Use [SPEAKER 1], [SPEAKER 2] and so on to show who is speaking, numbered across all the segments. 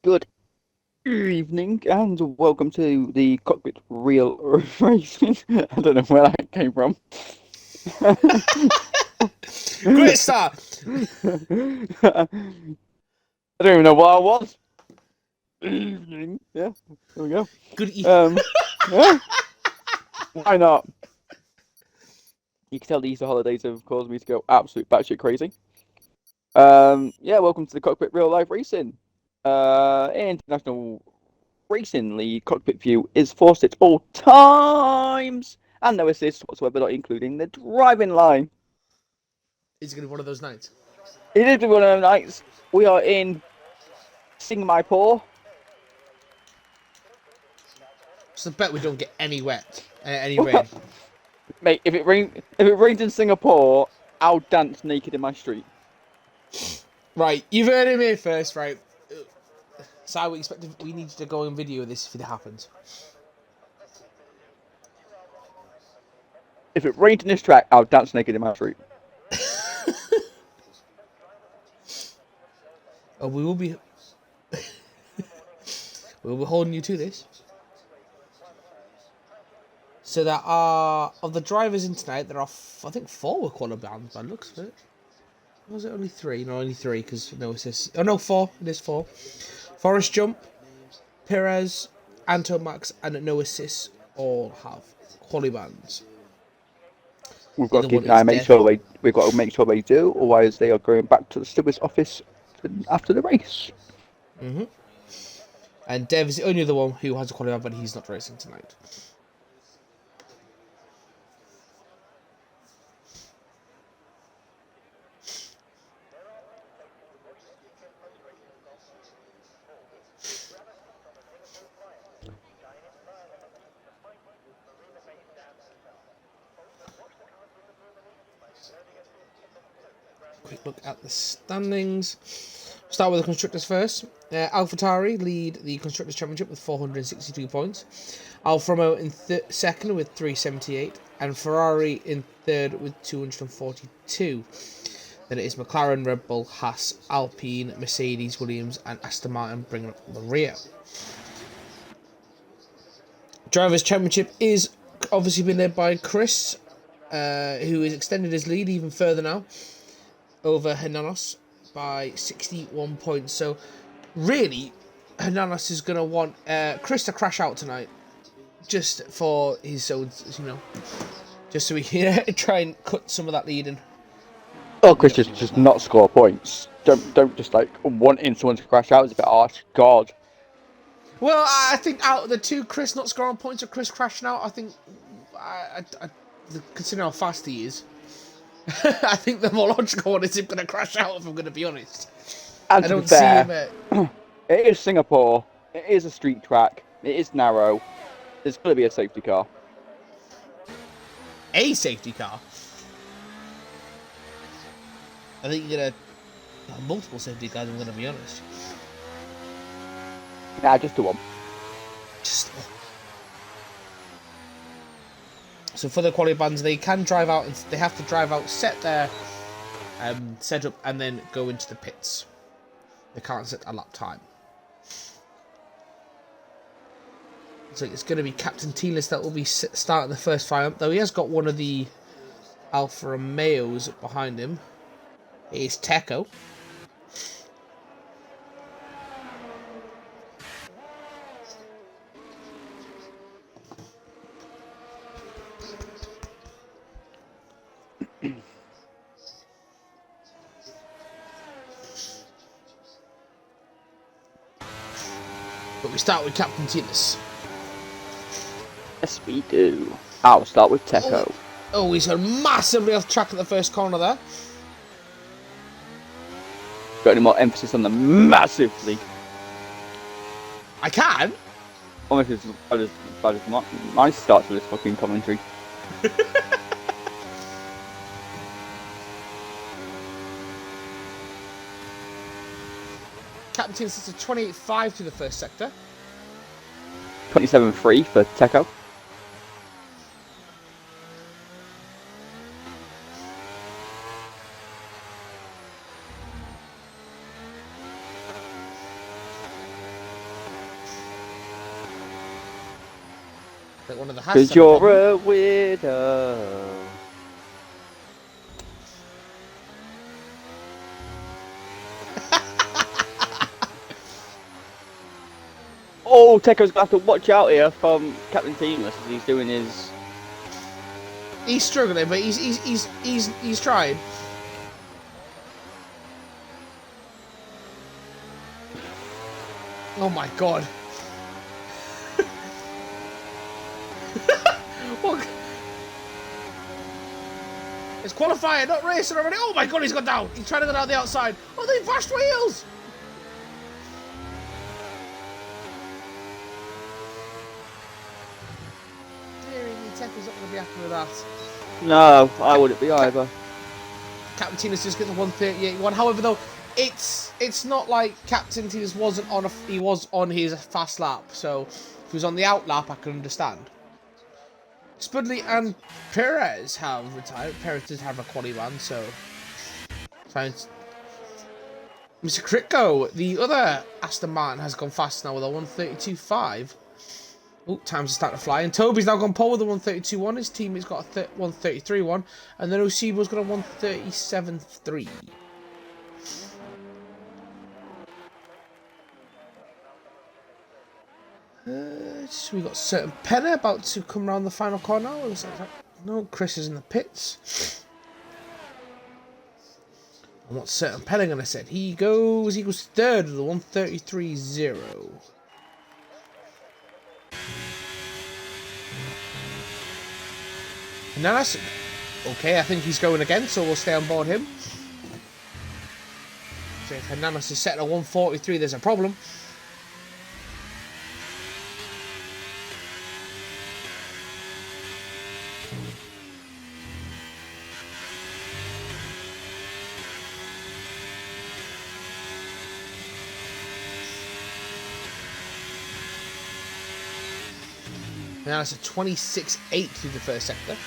[SPEAKER 1] Good evening and welcome to the Cockpit Real Racing. I don't know where that came from.
[SPEAKER 2] Great start.
[SPEAKER 1] I don't even know what I was. Evening. Yeah, there we go.
[SPEAKER 2] Good
[SPEAKER 1] Yeah, why not? You can tell the Easter holidays have caused me to go absolute batshit crazy. Yeah, welcome to the Cockpit Real Life Racing. International Racing League Cockpit View is forced at all times and no assists whatsoever, not including the driving line.
[SPEAKER 2] It's going to be one of those nights.
[SPEAKER 1] It is one of the nights. We are in Sing My Paw.
[SPEAKER 2] So I bet we don't get any any rain.
[SPEAKER 1] Mate, if it rains in Singapore, I'll dance naked in my street.
[SPEAKER 2] Right, you've heard him here first, right? So we need to go and video this if it happens.
[SPEAKER 1] If it rains in this track, I'll dance naked in my street.
[SPEAKER 2] Oh, we will be holding you to this. So there are, of the drivers in tonight, there are, I think, 4 were qualified by the looks of it. Or was it only 3? No, only 3, because no assists. Oh, no, 4. It is 4. Forrest Jump, Perez, Anto Max, and no assists all have qualibands.
[SPEAKER 1] We've got to keep an eye, we've got to make sure they do, otherwise they are going back to the steward's office after the race.
[SPEAKER 2] Mm-hmm. And Dev is the only other one who has a qualify, but he's not racing tonight. Quick look at the standings. Start with the constructors first. AlphaTauri lead the constructors championship with 462 points. Alfa Romeo in second with 378, and Ferrari in third with 242. Then it is McLaren, Red Bull, Haas, Alpine, Mercedes, Williams, and Aston Martin bringing up the rear. Drivers' Championship is obviously been led by Chris, who has extended his lead even further now over Hernanos by 61 points. So, really, Hernanos is going to want Chris to crash out tonight, just for his own, just so we can try and cut some of that lead in.
[SPEAKER 1] Oh, Chris, just not score points. Don't just like wanting someone to crash out is a bit harsh. God.
[SPEAKER 2] Well, I think out of the 2, Chris not scoring points or Chris crashing out, I think, considering how fast he is, I think the more logical one is him going to crash out, if I'm going to be honest.
[SPEAKER 1] And to be fair, it is Singapore. It is a street track. It is narrow. There's going to be a safety car.
[SPEAKER 2] A safety car? I think you're going to have multiple safety cars, I'm going to be honest.
[SPEAKER 1] Nah, just the one.
[SPEAKER 2] So for the quality bands, they can drive out, and they have to drive out, set their setup, and then go into the pits. They can't set a lap time. So it's going to be Captain Telis that will be starting the first fire, though he has got one of the Alfa Romeos behind him. It is Teco. But we start with Captain Telis.
[SPEAKER 1] Yes, we do. I'll start with Teco.
[SPEAKER 2] Oh, he's gone massively off track at the first corner there.
[SPEAKER 1] Got any more emphasis on the massively?
[SPEAKER 2] I can.
[SPEAKER 1] Almost as bad as my start to this fucking commentary.
[SPEAKER 2] Captain Telis is a 28.5 through the first sector.
[SPEAKER 1] 27.3 for Teco.
[SPEAKER 2] Like one of the
[SPEAKER 1] Because you're a widow. Oh, Teco's gonna have to watch out here from Captain Teamless as he's doing his.
[SPEAKER 2] He's struggling, but he's trying. Oh my god. What? It's qualifying, not racing already. Oh my god, he's gone down. He's trying to go down the outside. Oh, they bashed wheels. Teco's not going to be happy with that.
[SPEAKER 1] No, I wouldn't be either.
[SPEAKER 2] Captain Tina's just getting the 138.1. However, though, it's not like Captain Tina's wasn't on he was on his fast lap. So if he was on the out lap, I can understand. Spudley and Perez have retired. Perez did have a quali ban, so thanks. Mr. Critco, the other Aston Martin, has gone fast now with a 132.5. Oh, time's starting to fly. And Toby's now gone pole with a 132.1. His teammate's got a 133.1. And then Osibo's got a 137.3. So we got Certain Penner about to come around the final corner. No, Chris is in the pits. And what's Certain Penner going to say? He goes third with a 133.0. And that's okay. I think he's going again, so we'll stay on board him. So if Hernanos is set at 143, there's a problem. Now it's a 26.8 through the first sector.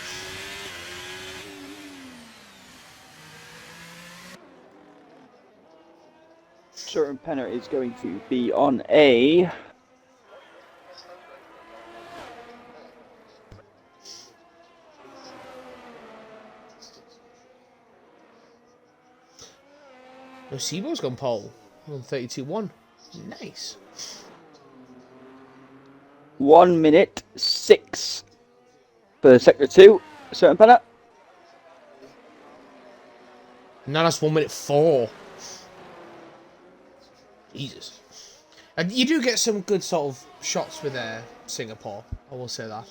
[SPEAKER 1] Certain Penner is going to be on a.
[SPEAKER 2] Osibo's gone pole. 132.1. Nice.
[SPEAKER 1] 1 minute 6 for sector 2. Certain Penner.
[SPEAKER 2] Now that's 1 minute 4. Jesus. And you do get some good sort of shots with Singapore. I will say that.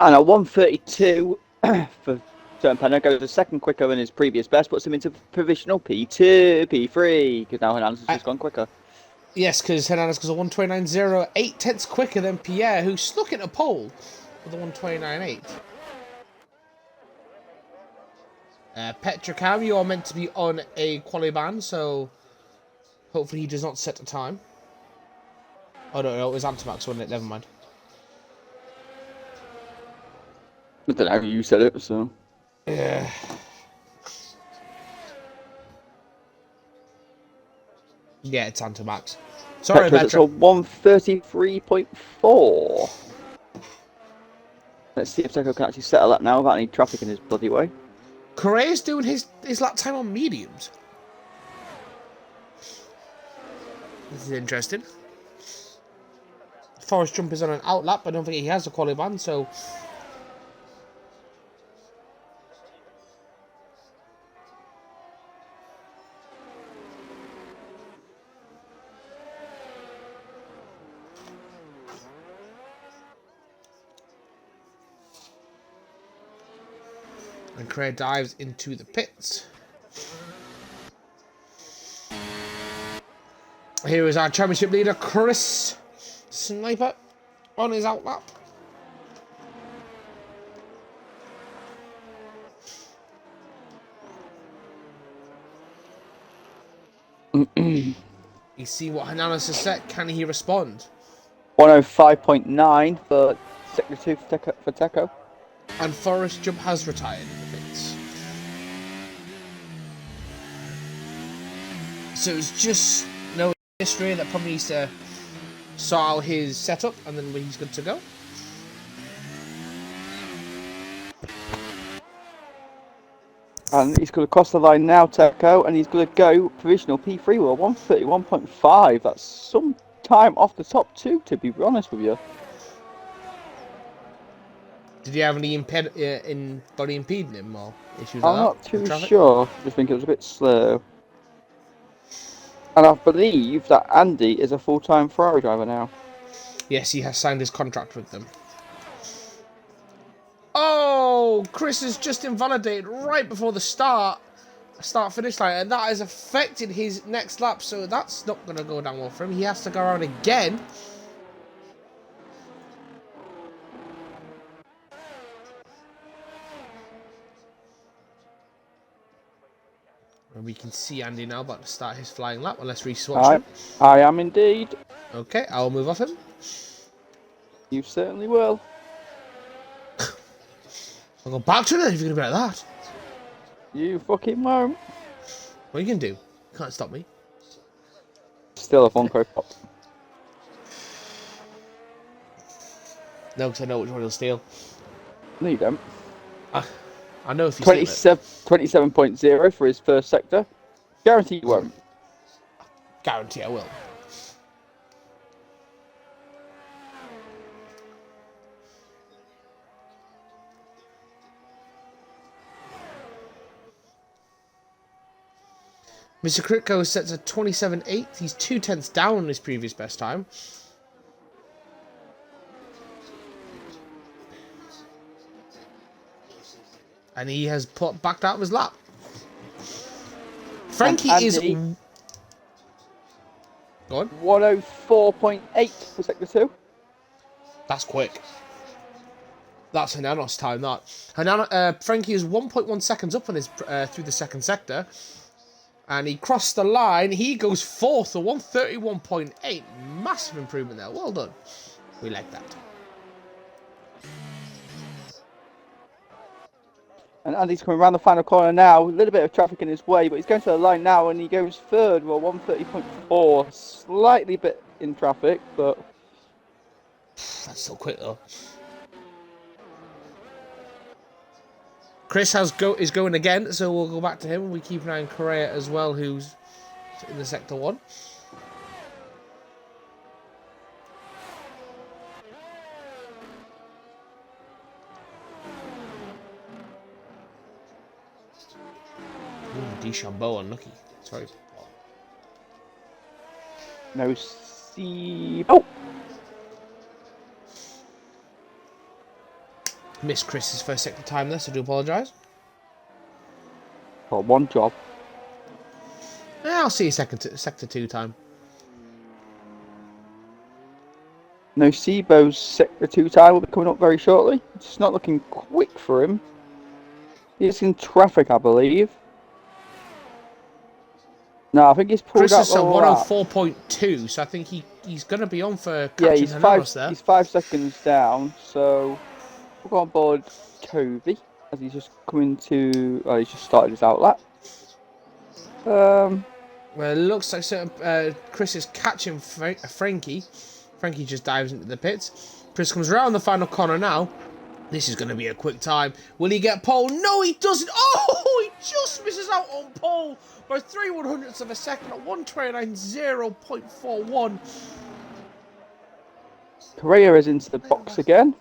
[SPEAKER 1] And a 132 for Certain Penner goes a second quicker than his previous best, puts him into provisional P2, P3, because now Hernandez has just gone quicker.
[SPEAKER 2] Yes, because Hernandez goes a 129.0, 8 tenths quicker than Pierre, who snuck into pole with a 129.8. Petrocam, you are meant to be on a quali ban, so hopefully he does not set the time. Oh no, it was Antimax, wasn't it? Never mind.
[SPEAKER 1] I don't know how you said it, so.
[SPEAKER 2] Yeah. Yeah, it's Antimax. Sorry,
[SPEAKER 1] Petro's
[SPEAKER 2] Petra.
[SPEAKER 1] a 133.4. Let's see if Teco can actually settle that now without any traffic in his bloody way.
[SPEAKER 2] Correa's doing his lap time on mediums. This is interesting. Forrest Jump is on an out lap. I don't think he has a quali ban, so. And Correa dives into the pits. Here is our championship leader, Chris Sniper, on his out lap. You see what Hananas has set. Can he respond?
[SPEAKER 1] 105.9 for Sector 2 for Teco.
[SPEAKER 2] And Forest Jump has retired in the pits. So it's just no history that probably needs to sort out his setup, and then he's good to go.
[SPEAKER 1] And he's going to cross the line now, Teco, and he's going to go provisional P3 with 131.5. That's some time off the top two, to be honest with you.
[SPEAKER 2] Did he have any body impeding him or issues like
[SPEAKER 1] I'm
[SPEAKER 2] that?
[SPEAKER 1] not too sure. I just think it was a bit slow. And I believe that Andy is a full-time Ferrari driver now.
[SPEAKER 2] Yes, he has signed his contract with them. Oh, Chris is just invalidated right before the start-finish line, and that has affected his next lap, so that's not going to go down well for him. He has to go around again. And we can see Andy now about to start his flying lap. Well, let's re-swatch him.
[SPEAKER 1] I am indeed.
[SPEAKER 2] Okay, I'll move off him.
[SPEAKER 1] You certainly will.
[SPEAKER 2] I'll go back to it if you're going to be like that.
[SPEAKER 1] You fucking won't.
[SPEAKER 2] What are you going to do? You can't stop me.
[SPEAKER 1] Still a Funko Pop.
[SPEAKER 2] No, because I know which one he'll steal.
[SPEAKER 1] No, you don't.
[SPEAKER 2] I know if you steal it.
[SPEAKER 1] 27.0 for his first sector. Guarantee you won't.
[SPEAKER 2] Guarantee I will. Mr. Kritko sets a 27.8. He's 0.2 down on his previous best time. And he has backed out of his lap. Frankie is... Go on.
[SPEAKER 1] 104.8 for sector 2.
[SPEAKER 2] That's quick. That's Hananos time, that. Frankie is 1.1 seconds up on his through the second sector. And he crossed the line. He goes fourth, a 131.8. Massive improvement there. Well done. We like that.
[SPEAKER 1] And Andy's coming around the final corner now. A little bit of traffic in his way, but he's going to the line now, and he goes third with 130.4. Slightly bit in traffic, but...
[SPEAKER 2] That's still quick, though. Chris is going again, so we'll go back to him. We keep an eye on Correa as well, who's in the sector 1. Ooh, DeChambeau unlucky. Sorry.
[SPEAKER 1] No see. Oh!
[SPEAKER 2] Missed Chris's first sector time there, so I do apologise.
[SPEAKER 1] For one job.
[SPEAKER 2] I'll see you sector 2 time.
[SPEAKER 1] Nocebo's sector 2 time will be coming up very shortly. It's not looking quick for him. He's in traffic, I believe. No, I think he's pulled
[SPEAKER 2] Chris
[SPEAKER 1] out
[SPEAKER 2] is
[SPEAKER 1] the lap.
[SPEAKER 2] 104.2, so I think he's going to be on for catching Hananos there.
[SPEAKER 1] He's 5 seconds down, so we'll go on board Toby as he's just coming to. Well, he's just started his outlap.
[SPEAKER 2] Well, it looks like Chris is catching Frankie. Frankie just dives into the pits. Chris comes around the final corner now. This is going to be a quick time. Will he get pole? No, he doesn't. Oh, he just misses out on pole by 3/100ths of a second at 129.0.41.
[SPEAKER 1] Correa is into the box again.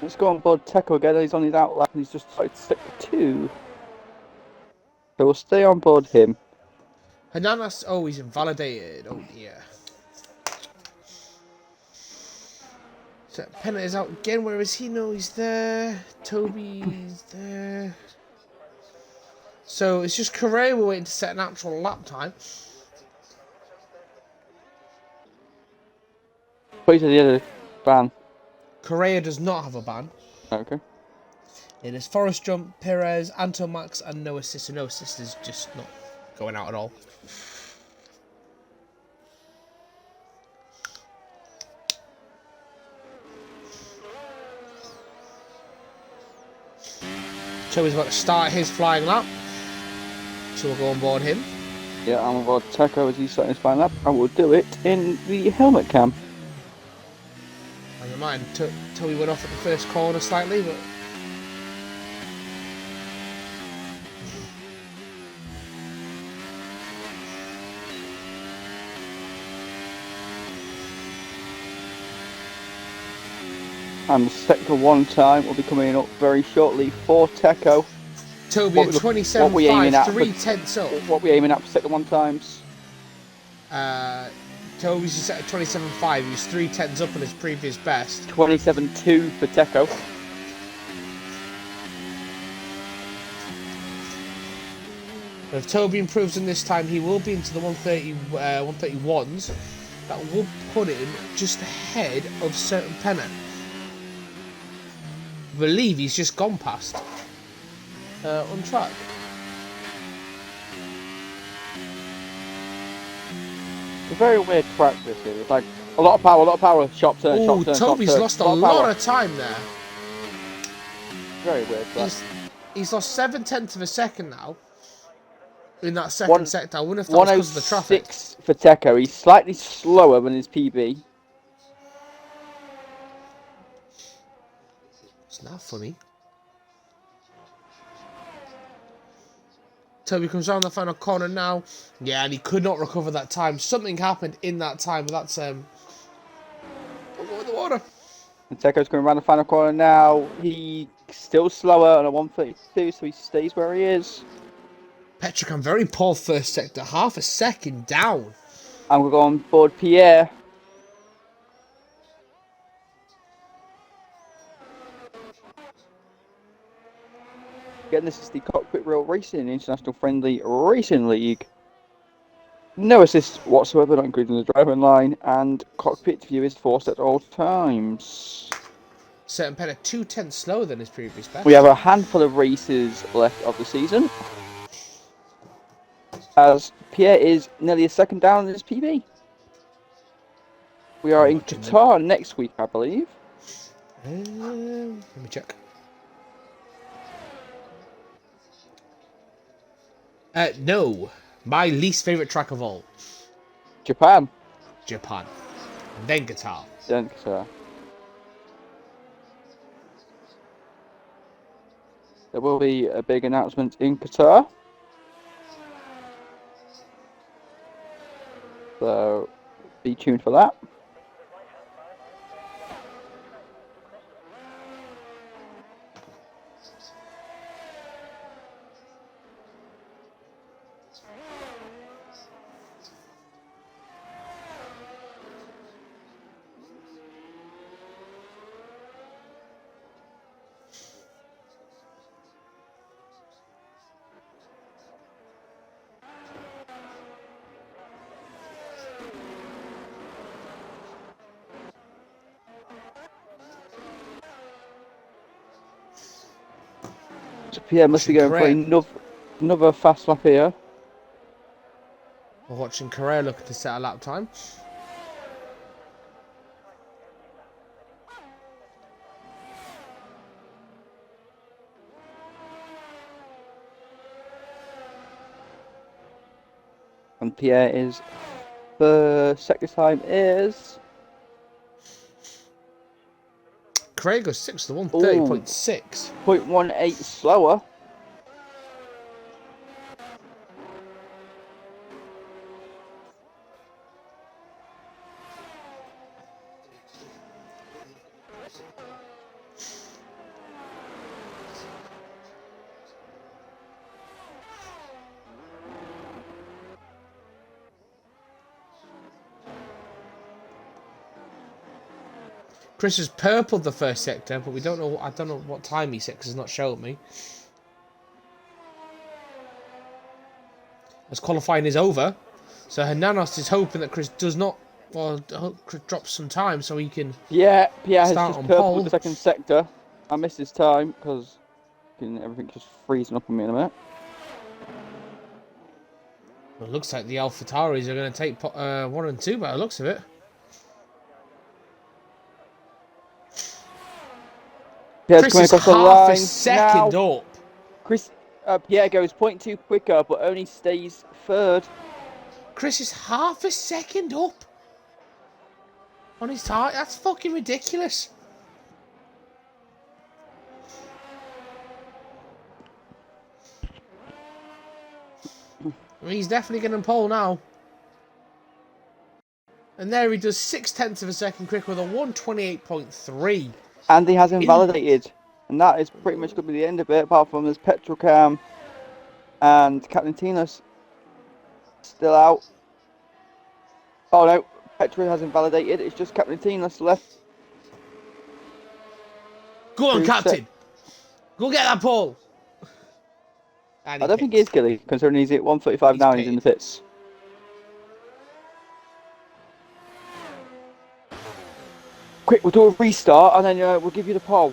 [SPEAKER 1] Let's go on board Teco again. He's on his outlap and he's just started sector 2. So we'll stay on board him.
[SPEAKER 2] Hananas, oh, he's invalidated. Oh, dear. So, Pennant is out again. Where is he? No, he's there. Toby's there. So, it's just Correa we're waiting to set an actual lap time.
[SPEAKER 1] Put you to the other van.
[SPEAKER 2] Correa does not have a ban.
[SPEAKER 1] Okay.
[SPEAKER 2] It is Forrest Jump, Perez, Anton Max, and no assist. No assist is just not going out at all. So he's about to start his flying lap. So we'll go on board him.
[SPEAKER 1] Yeah, I'm about Teco as he's starting his final lap. I will do it in the helmet cam.
[SPEAKER 2] I don't mind. Toby went off at the first corner slightly, but
[SPEAKER 1] And the sector 1 time will be coming up very shortly for Teco.
[SPEAKER 2] Toby at 27.5, 3/10 up.
[SPEAKER 1] What we aiming at for sector 1 times?
[SPEAKER 2] Toby's just at 27.5. He was 3/10 up on his previous best.
[SPEAKER 1] 27.2 for Teco.
[SPEAKER 2] If Toby improves in this time, he will be into the 131s. That will put him just ahead of certain Penna. I believe he's just gone past on track.
[SPEAKER 1] It's a very weird track this is. It's like a lot of power, sharp turn,
[SPEAKER 2] Oh,
[SPEAKER 1] sharp turn,
[SPEAKER 2] Toby's
[SPEAKER 1] sharp turn.
[SPEAKER 2] lost a lot of time there.
[SPEAKER 1] Very weird track.
[SPEAKER 2] He's lost 7/10 of a second now in that second sector. I wonder if that was because of the traffic.
[SPEAKER 1] 106 for Teco. He's slightly slower than his PB.
[SPEAKER 2] It's not funny. Toby comes around the final corner now. Yeah, and he could not recover that time. Something happened in that time, but that's we'll go in the water.
[SPEAKER 1] And Teco's going around the final corner now. He's still slower on a 132, so he stays where he is.
[SPEAKER 2] Petricam very poor first sector, half a second down.
[SPEAKER 1] And we'll go on board Pierre. Again, this is the Cockpit Real Racing International Friendly Racing League. No assists whatsoever, not including the driving line, and cockpit view is forced at all times.
[SPEAKER 2] Certain Penna 2/10 slower than his previous best.
[SPEAKER 1] We have a handful of races left of the season, as Pierre is nearly a second down in his PB. We are in Qatar next week, I believe.
[SPEAKER 2] Let me check. No. My least favourite track of all.
[SPEAKER 1] Japan.
[SPEAKER 2] Japan. Then Qatar.
[SPEAKER 1] Then Qatar. There will be a big announcement in Qatar. So be tuned for that. So Pierre must be going for another fast lap here.
[SPEAKER 2] We're watching Correa looking to set a lap time.
[SPEAKER 1] And Pierre is, the sector time is...
[SPEAKER 2] Correa goes 6 to 130.6.
[SPEAKER 1] 0.18 slower.
[SPEAKER 2] Chris has purpled the first sector, but we don't know. I don't know what time he set because it's not showing me. As qualifying is over, so Hernanos is hoping that Chris does not Well, drop some time so he can
[SPEAKER 1] Pierre has
[SPEAKER 2] start
[SPEAKER 1] just
[SPEAKER 2] on
[SPEAKER 1] purpled the
[SPEAKER 2] pole.
[SPEAKER 1] second sector. I missed his time because everything's just freezing up on me in a minute.
[SPEAKER 2] Well, it looks like the AlphaTauris are going to take 1 and 2 by the looks of it.
[SPEAKER 1] Pierre's
[SPEAKER 2] Chris
[SPEAKER 1] coming
[SPEAKER 2] is
[SPEAKER 1] across the
[SPEAKER 2] half a
[SPEAKER 1] line
[SPEAKER 2] second
[SPEAKER 1] now.
[SPEAKER 2] up.
[SPEAKER 1] Pierre goes 0.2 quicker, but only stays third.
[SPEAKER 2] Chris is half a second up on his target. That's fucking ridiculous. I mean, he's definitely getting pole now. And there he does 0.6 of a second quicker with a 128.3.
[SPEAKER 1] And he has invalidated. And that is pretty much going to be the end of it, apart from there's Petrocam and Captain Tina's still out. Oh no, Petra has invalidated. It's just Captain Tina's left.
[SPEAKER 2] Go on, Captain. Go get that pole. And
[SPEAKER 1] I don't think he is Gilly, considering he's at 135 now and he's in the pits. Quick, we'll do a restart and then we'll give you the pole.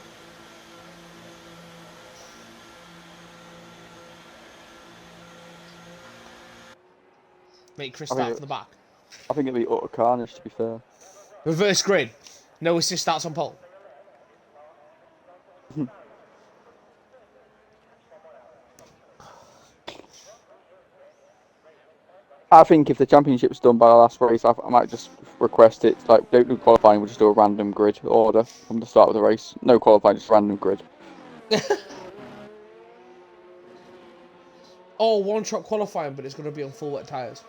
[SPEAKER 2] Make Chris start from the back.
[SPEAKER 1] I think it'll be utter carnage, to be fair.
[SPEAKER 2] Reverse grid. No assist starts on pole.
[SPEAKER 1] I think if the championship's done by the last race, I might just request it. Like, don't do qualifying, we'll just do a random grid order from the start of the race. No qualifying, just random grid.
[SPEAKER 2] Oh, one-shot qualifying, but it's going to be on full wet tyres.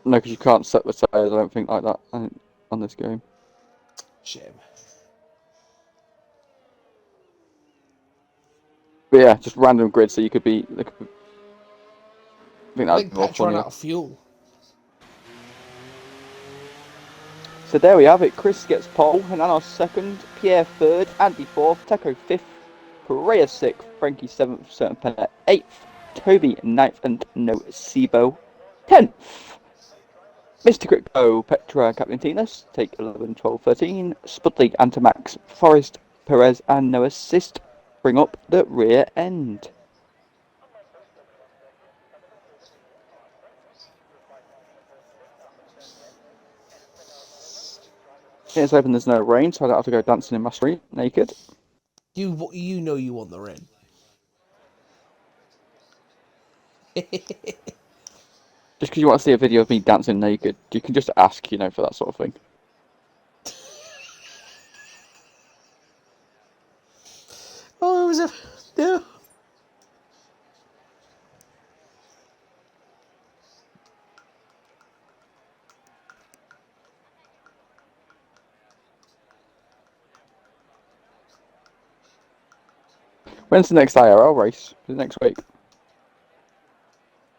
[SPEAKER 1] No, because you can't set the tyres, I don't think, like that on this game.
[SPEAKER 2] Shame.
[SPEAKER 1] But yeah, just random grid, so you could be...
[SPEAKER 2] I think Petra ran out of fuel.
[SPEAKER 1] So there we have it. Chris gets pole, Hernano second, Pierre third, Andy fourth, Teco fifth, Pereira sixth, Frankie seventh, Certain Pennant eighth, Toby ninth, and Nocebo 10th. Mr. Crypto, Petra, Captain Tinas take 11, 12, 13. Spudley, Antamax, Forrest, Perez, and no assist bring up the rear end. It's hoping there's no rain, so I don't have to go dancing in my street naked.
[SPEAKER 2] You know you want the rain.
[SPEAKER 1] Just because you want to see a video of me dancing naked, you can just ask, for that sort of thing.
[SPEAKER 2] Oh, it was a... No.
[SPEAKER 1] When's the next IRL race? Is it next week?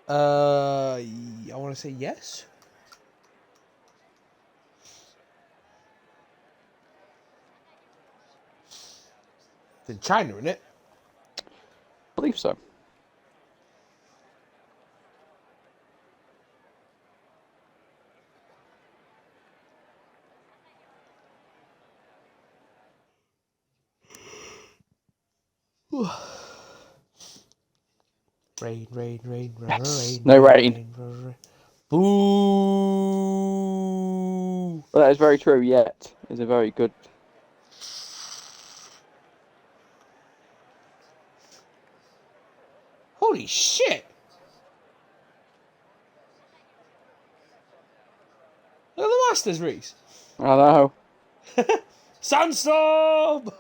[SPEAKER 2] I want to say yes. It's in China, isn't it?
[SPEAKER 1] I believe so.
[SPEAKER 2] Rain, rain, rain, rain,
[SPEAKER 1] Yes.
[SPEAKER 2] rain.
[SPEAKER 1] No rain.
[SPEAKER 2] Rain. Boo!
[SPEAKER 1] Well, that is very true, yet. It's a very good...
[SPEAKER 2] Holy shit! Look at the Masters race.
[SPEAKER 1] I know.
[SPEAKER 2] Sandstorm!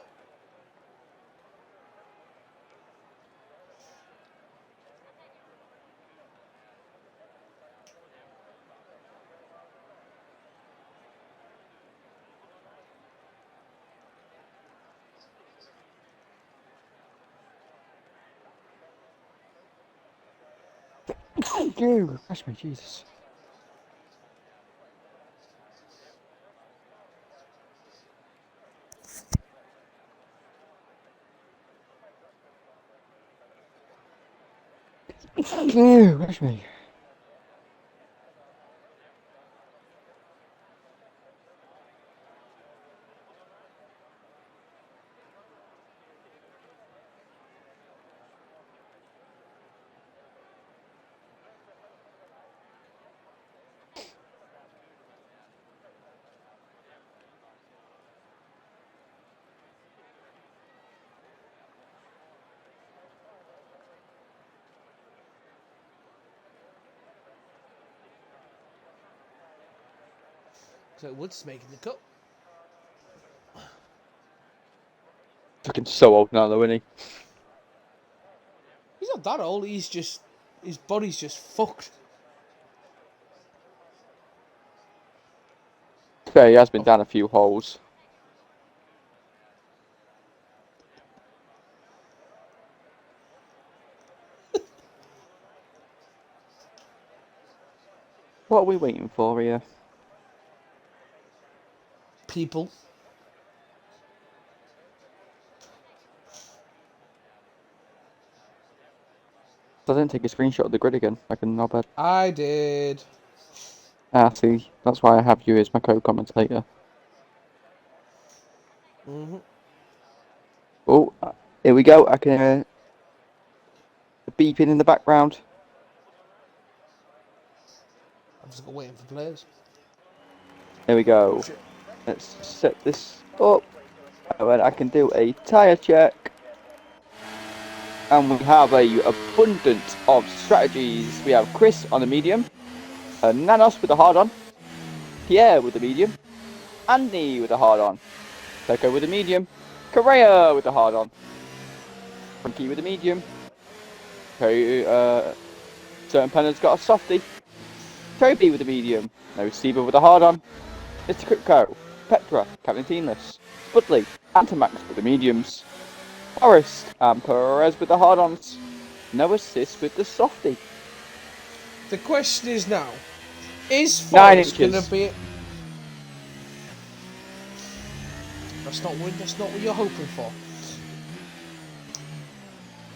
[SPEAKER 1] You, gosh me, Jesus. You, gosh me.
[SPEAKER 2] So Woods making the cut.
[SPEAKER 1] Looking so old now, though, isn't he?
[SPEAKER 2] He's not that old. He's just his body's just fucked.
[SPEAKER 1] Fair, he has been down a few holes. What are we waiting for here?
[SPEAKER 2] People.
[SPEAKER 1] I didn't take a screenshot of the grid again. I can not bad.
[SPEAKER 2] I did.
[SPEAKER 1] Ah, see, that's why I have you as my co-commentator. Oh, here we go. I can hear the beeping in the background.
[SPEAKER 2] I'm just waiting for players.
[SPEAKER 1] There we go. Let's set this up. And then I can do a tyre check. And we have a abundance of strategies. We have Chris on the medium, Nanos with a hard on, Pierre with the medium, Andy with a hard on, Peko with the medium, Correa with the hard on, Frankie with the medium, Certain Penner's got a softie, Toby with the medium, no Steve with a hard on, Mr. Crypto, Petra, Captain Teamless, Spudley, Antamax with the mediums, Forrest and Perez with the hard-ons. No assist with the softie.
[SPEAKER 2] The question is now, is
[SPEAKER 1] 9
[SPEAKER 2] Forrest going
[SPEAKER 1] inches.
[SPEAKER 2] to be... That's not what you're hoping for.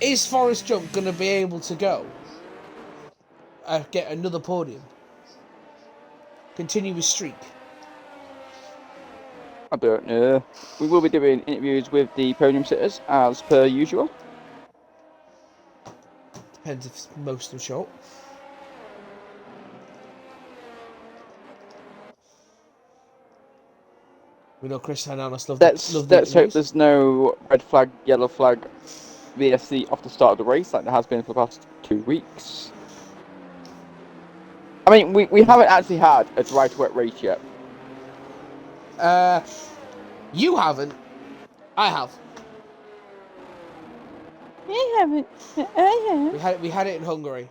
[SPEAKER 2] Is Forrest Jump going to be able to go? Get another podium? Continue his streak?
[SPEAKER 1] I don't know. We will be doing interviews with the podium sitters as per usual.
[SPEAKER 2] Depends if most of them show up. We know Chris Hernandez loved
[SPEAKER 1] Let's
[SPEAKER 2] the
[SPEAKER 1] hope there's no red flag, yellow flag VSC off the start of the race like there has been for the past 2 weeks. I mean, we haven't actually had a dry to wet race yet.
[SPEAKER 2] You haven't. I have.
[SPEAKER 1] You haven't. I have.
[SPEAKER 2] We had it in Hungary.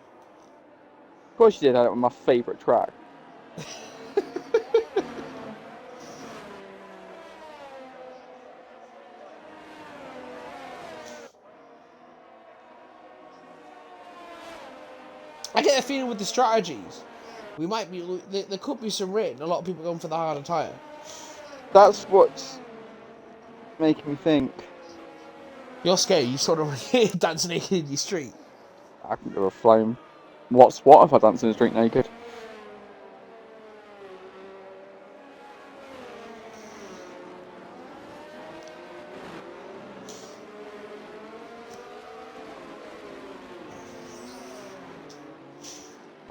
[SPEAKER 1] Of course you did. That was my favourite track.
[SPEAKER 2] I get a feeling with the strategies, we might be. There could be some rain. A lot of people going for the harder tyre.
[SPEAKER 1] That's what's making me think.
[SPEAKER 2] You're scared. You sort of dance naked in your street.
[SPEAKER 1] I can give a flame. What's what if I dance in the street naked?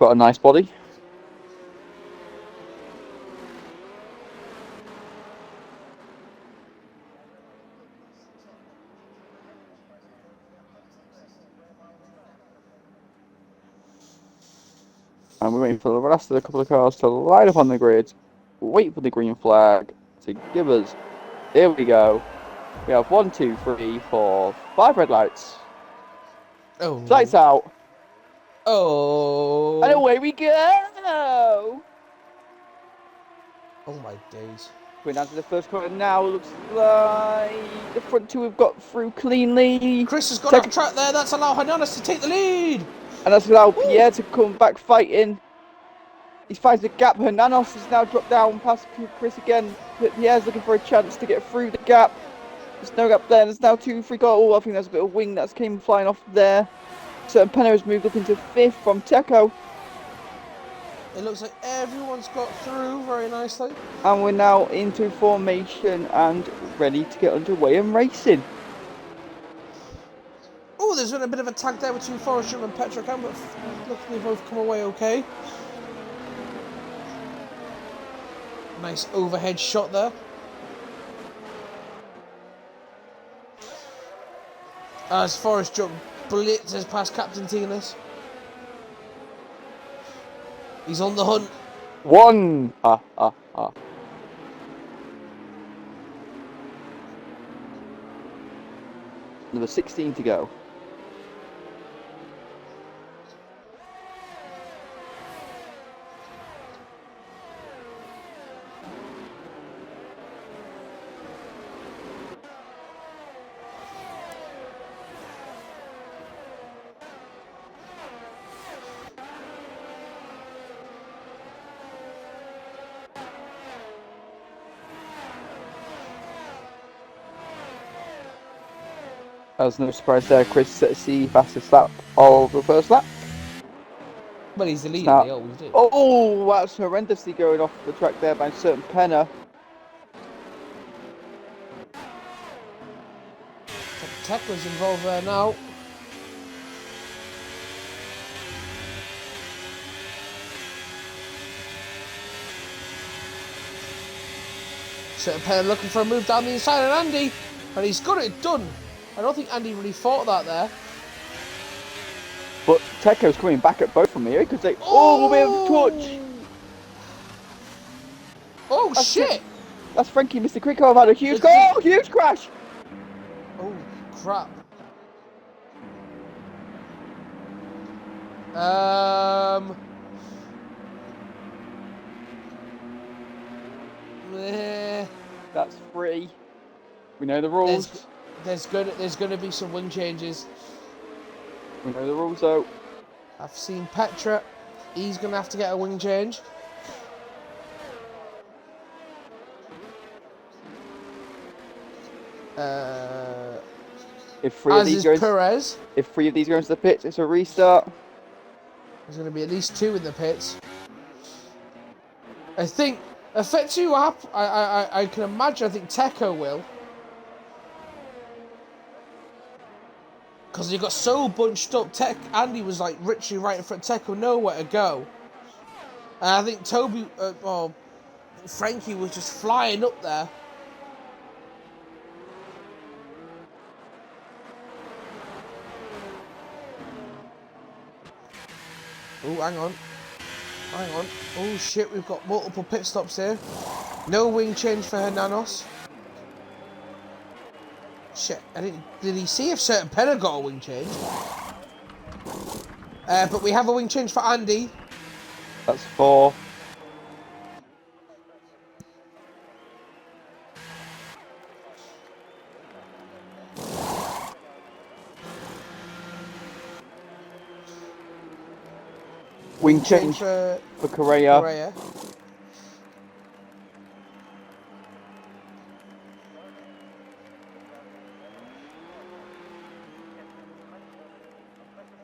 [SPEAKER 1] Got a nice body. And we're waiting for the rest of the couple of cars to line up on the grid. Wait for the green flag to give us. Here we go. We have 1, 2, 3, 4, 5 red lights.
[SPEAKER 2] Oh.
[SPEAKER 1] Lights out.
[SPEAKER 2] Oh.
[SPEAKER 1] And away we go.
[SPEAKER 2] Oh my days.
[SPEAKER 1] Going down to the first corner now. Looks like the front two have got through cleanly.
[SPEAKER 2] Chris has got off track there. That's allowed Hernandez to take the lead.
[SPEAKER 1] And that's allowed Pierre to come back fighting. He finds the gap. Hernanos has now dropped down past Chris again. Pierre's looking for a chance to get through the gap. There's no gap there. There's now 2, 3 got. Oh, I think there's a bit of wing that's came flying off there. Certain Penner has moved up into 5th from Teco.
[SPEAKER 2] It looks like everyone's got through very nicely.
[SPEAKER 1] And we're now into formation and ready to get underway and racing.
[SPEAKER 2] Oh, there's been a bit of a tag there between Forrest Jump and Petrocam, but luckily both come away okay. Nice overhead shot there. As Forrest Jump blitzes past Captain Teamless. He's on the hunt.
[SPEAKER 1] 1. Another 16 to go. As no surprise there, Chris sets the fastest lap of the first lap.
[SPEAKER 2] Well, he's the leader.
[SPEAKER 1] Now,
[SPEAKER 2] They always do.
[SPEAKER 1] oh, that's horrendously going off the track there by a certain Penner.
[SPEAKER 2] Tekka's involved there now. Certain Penner looking for a move down the inside of Andy, and he's got it done. I don't think Andy really thought that there.
[SPEAKER 1] But Tekko's coming back at both from here because they all bit of touch.
[SPEAKER 2] Oh shit!
[SPEAKER 1] That's Frankie Mr. Crickov had a huge huge crash.
[SPEAKER 2] Oh crap.
[SPEAKER 1] That's free. We know the rules.
[SPEAKER 2] There's gonna be some wing changes.
[SPEAKER 1] We know the rules though.
[SPEAKER 2] I've seen Petra. He's gonna have to get a wing change.
[SPEAKER 1] If three of these go into the pits, it's a restart.
[SPEAKER 2] There's going to be at least 2 in the pits. I think effectively what I can imagine. I think Tekka will, because he got so bunched up. Andy was like literally right in front of Tekka, nowhere to go. And I think Frankie was just flying up there. Oh, hang on. Oh shit, we've got multiple pit stops here. No wing change for Hernanos. Shit, did he see if certain Penner got a wing change? But we have a wing change for Andy.
[SPEAKER 1] That's 4. Wing change for Correa.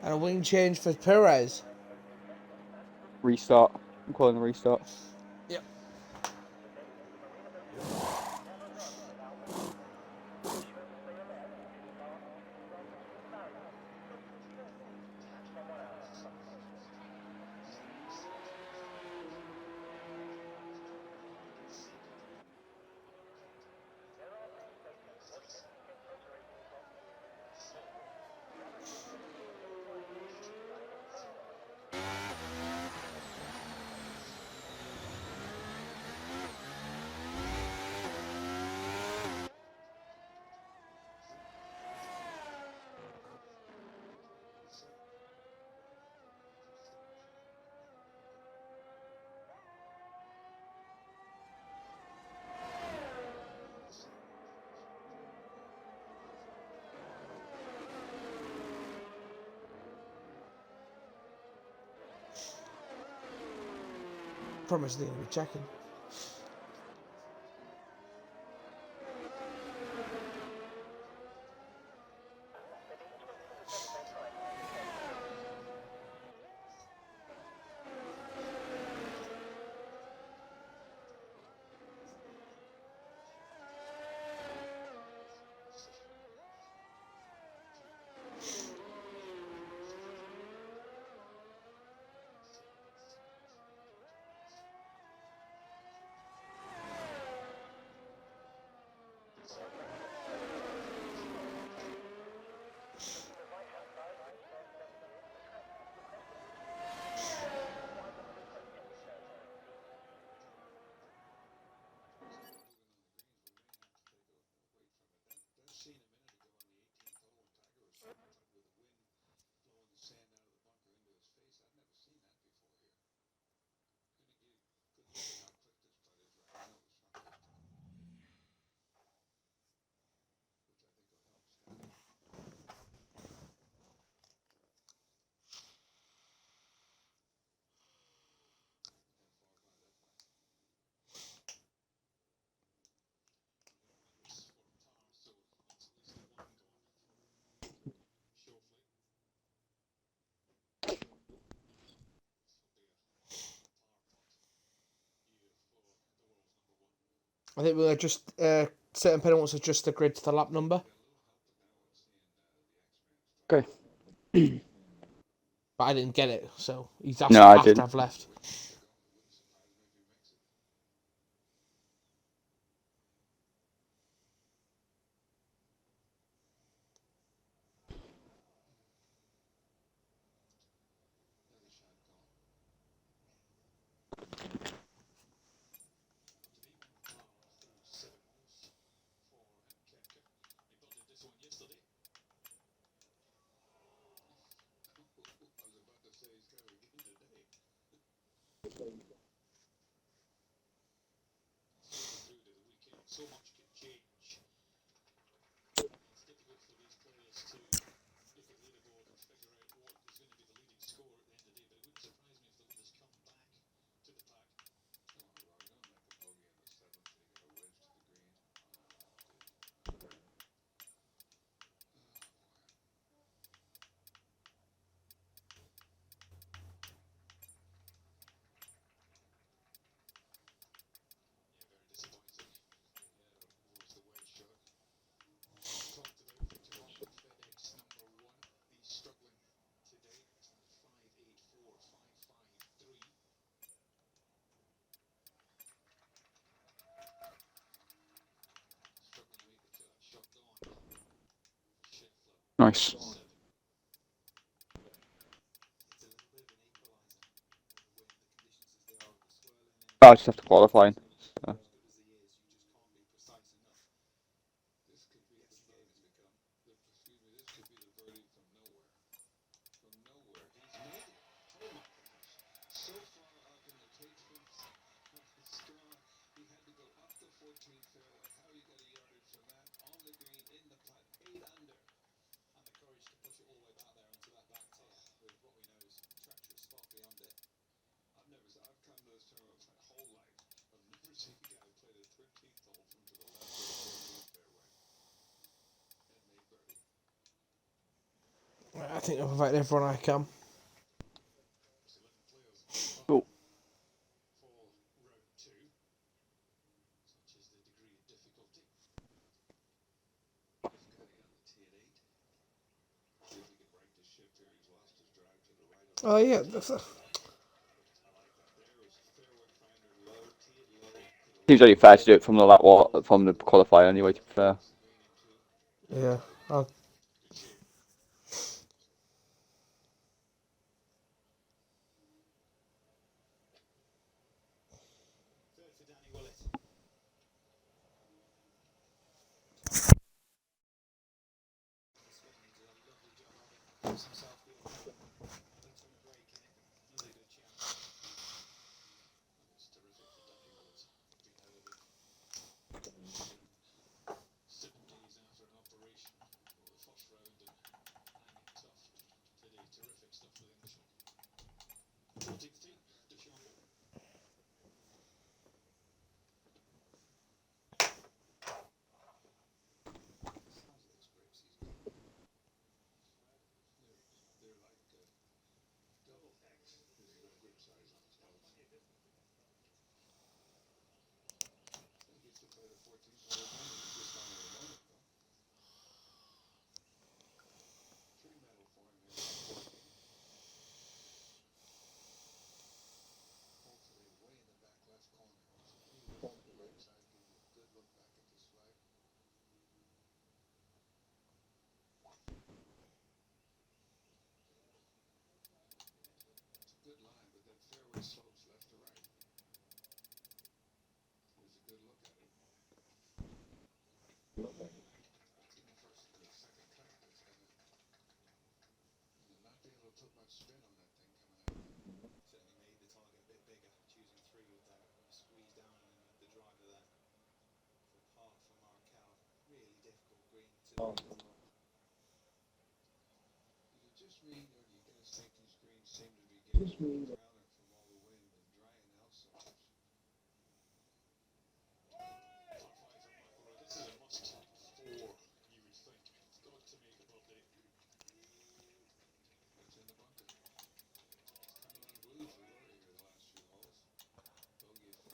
[SPEAKER 2] And a wing change for Perez.
[SPEAKER 1] Restart. I'm calling a restart.
[SPEAKER 2] Yep. Promise they're going to be checking. I think we'll adjust certain pen wants to adjust the grid to the lap number.
[SPEAKER 1] Okay.
[SPEAKER 2] But I didn't get it, so he's
[SPEAKER 1] No,
[SPEAKER 2] asked
[SPEAKER 1] I
[SPEAKER 2] after
[SPEAKER 1] didn't.
[SPEAKER 2] I've left.
[SPEAKER 1] Nice. I just have to qualify. So.
[SPEAKER 2] I think I've invited everyone I can.
[SPEAKER 1] Cool.
[SPEAKER 2] Oh yeah,
[SPEAKER 1] Seems only fair to do it from the from the qualifier anyway. To be fair.
[SPEAKER 2] yeah. I'll...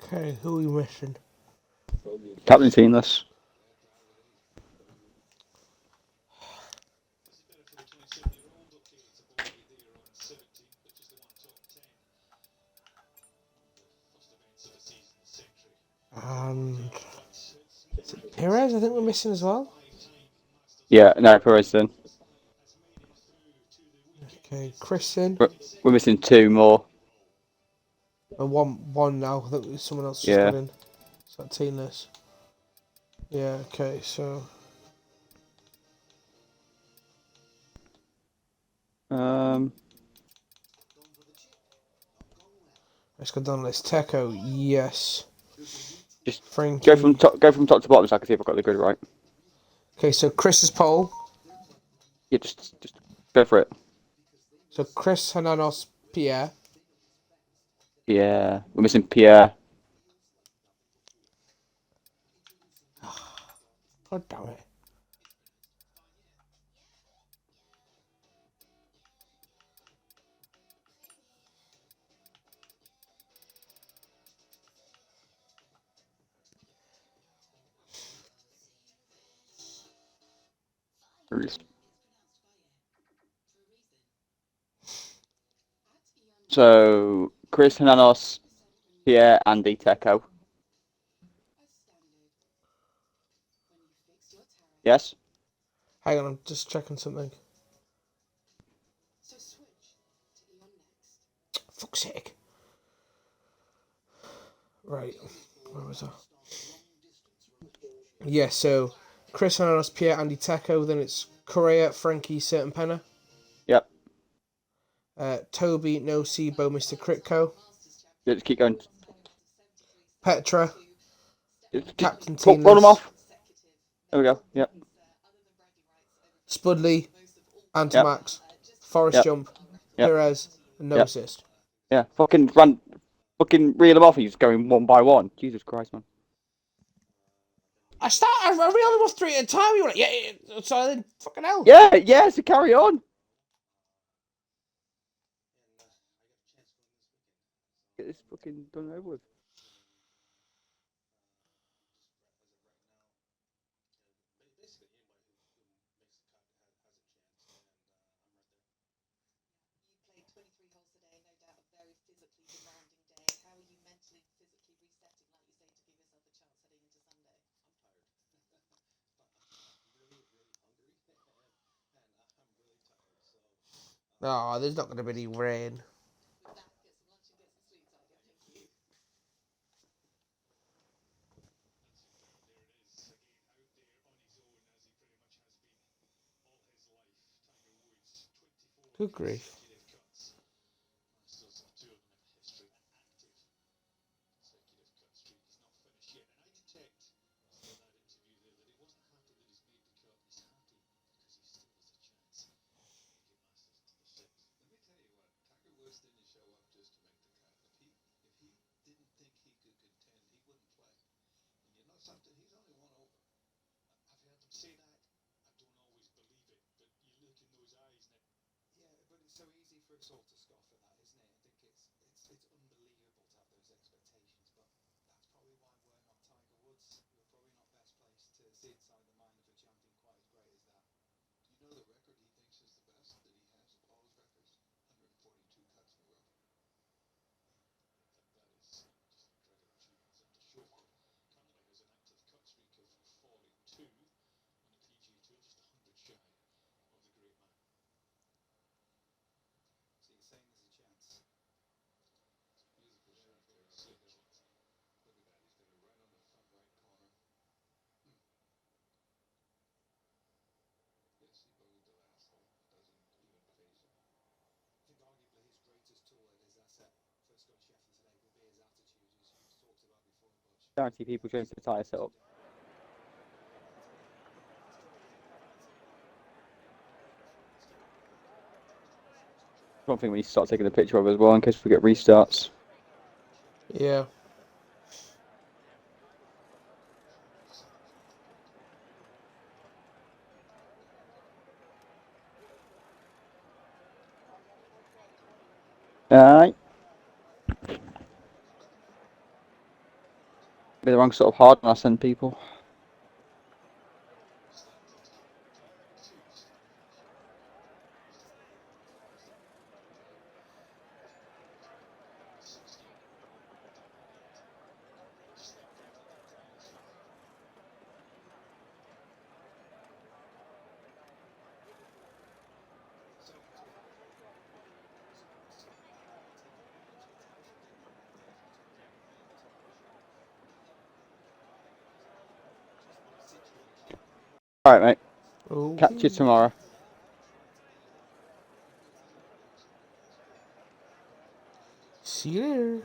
[SPEAKER 2] Okay, who are we missing?
[SPEAKER 1] Captain Seamless.
[SPEAKER 2] And is it Perez, I think we're missing as well.
[SPEAKER 1] Yeah, no, Perez then.
[SPEAKER 2] Okay, Christian.
[SPEAKER 1] We're missing 2 more.
[SPEAKER 2] And one now. I think someone else just
[SPEAKER 1] Yeah.
[SPEAKER 2] got in. Is that Teenless? Yeah, okay, so. Let's go down the list. Teco, yes.
[SPEAKER 1] Just
[SPEAKER 2] Frankie.
[SPEAKER 1] go from top to bottom so I can see if I've got the grid right.
[SPEAKER 2] Okay, so Chris's pole.
[SPEAKER 1] Yeah, just go for it.
[SPEAKER 2] So Chris Hananos Pierre.
[SPEAKER 1] Yeah, we're missing Pierre.
[SPEAKER 2] God damn it.
[SPEAKER 1] So Chris Hananos, Pierre, Andy, Teco. Yes.
[SPEAKER 2] Hang on, I'm just checking something. Fuck's sake. Right. Where was I? Yeah, so Chris Hananos, Pierre, Andy Teco. Then it's Correa, Frankie, Certain Penna.
[SPEAKER 1] Yep.
[SPEAKER 2] Toby, No Bo, Mr. Critco.
[SPEAKER 1] Yeah, just keep going.
[SPEAKER 2] Petra,
[SPEAKER 1] Just
[SPEAKER 2] Captain
[SPEAKER 1] roll them
[SPEAKER 2] Teenless.
[SPEAKER 1] off. There we go. Yep.
[SPEAKER 2] Spudley,
[SPEAKER 1] Yep.
[SPEAKER 2] Antamax, Forest
[SPEAKER 1] Yep.
[SPEAKER 2] Jump,
[SPEAKER 1] Yep.
[SPEAKER 2] Perez, and No
[SPEAKER 1] Yep.
[SPEAKER 2] Assist.
[SPEAKER 1] Yeah. Fucking reel them off. He's going one by one. Jesus Christ, man.
[SPEAKER 2] I reeled them off 3 at a time. You want yeah, so then fucking hell.
[SPEAKER 1] Yeah. So carry on. Get this fucking done over with.
[SPEAKER 2] Oh, there's not going to be any rain. Good grief.
[SPEAKER 1] Guarantee people change the tyre setup. One thing we need to start taking a picture of as well in case we get restarts.
[SPEAKER 2] Yeah.
[SPEAKER 1] Alright. Be the wrong sort of hard when I send people. All right, mate.
[SPEAKER 2] Okay.
[SPEAKER 1] Catch you tomorrow.
[SPEAKER 2] See you later.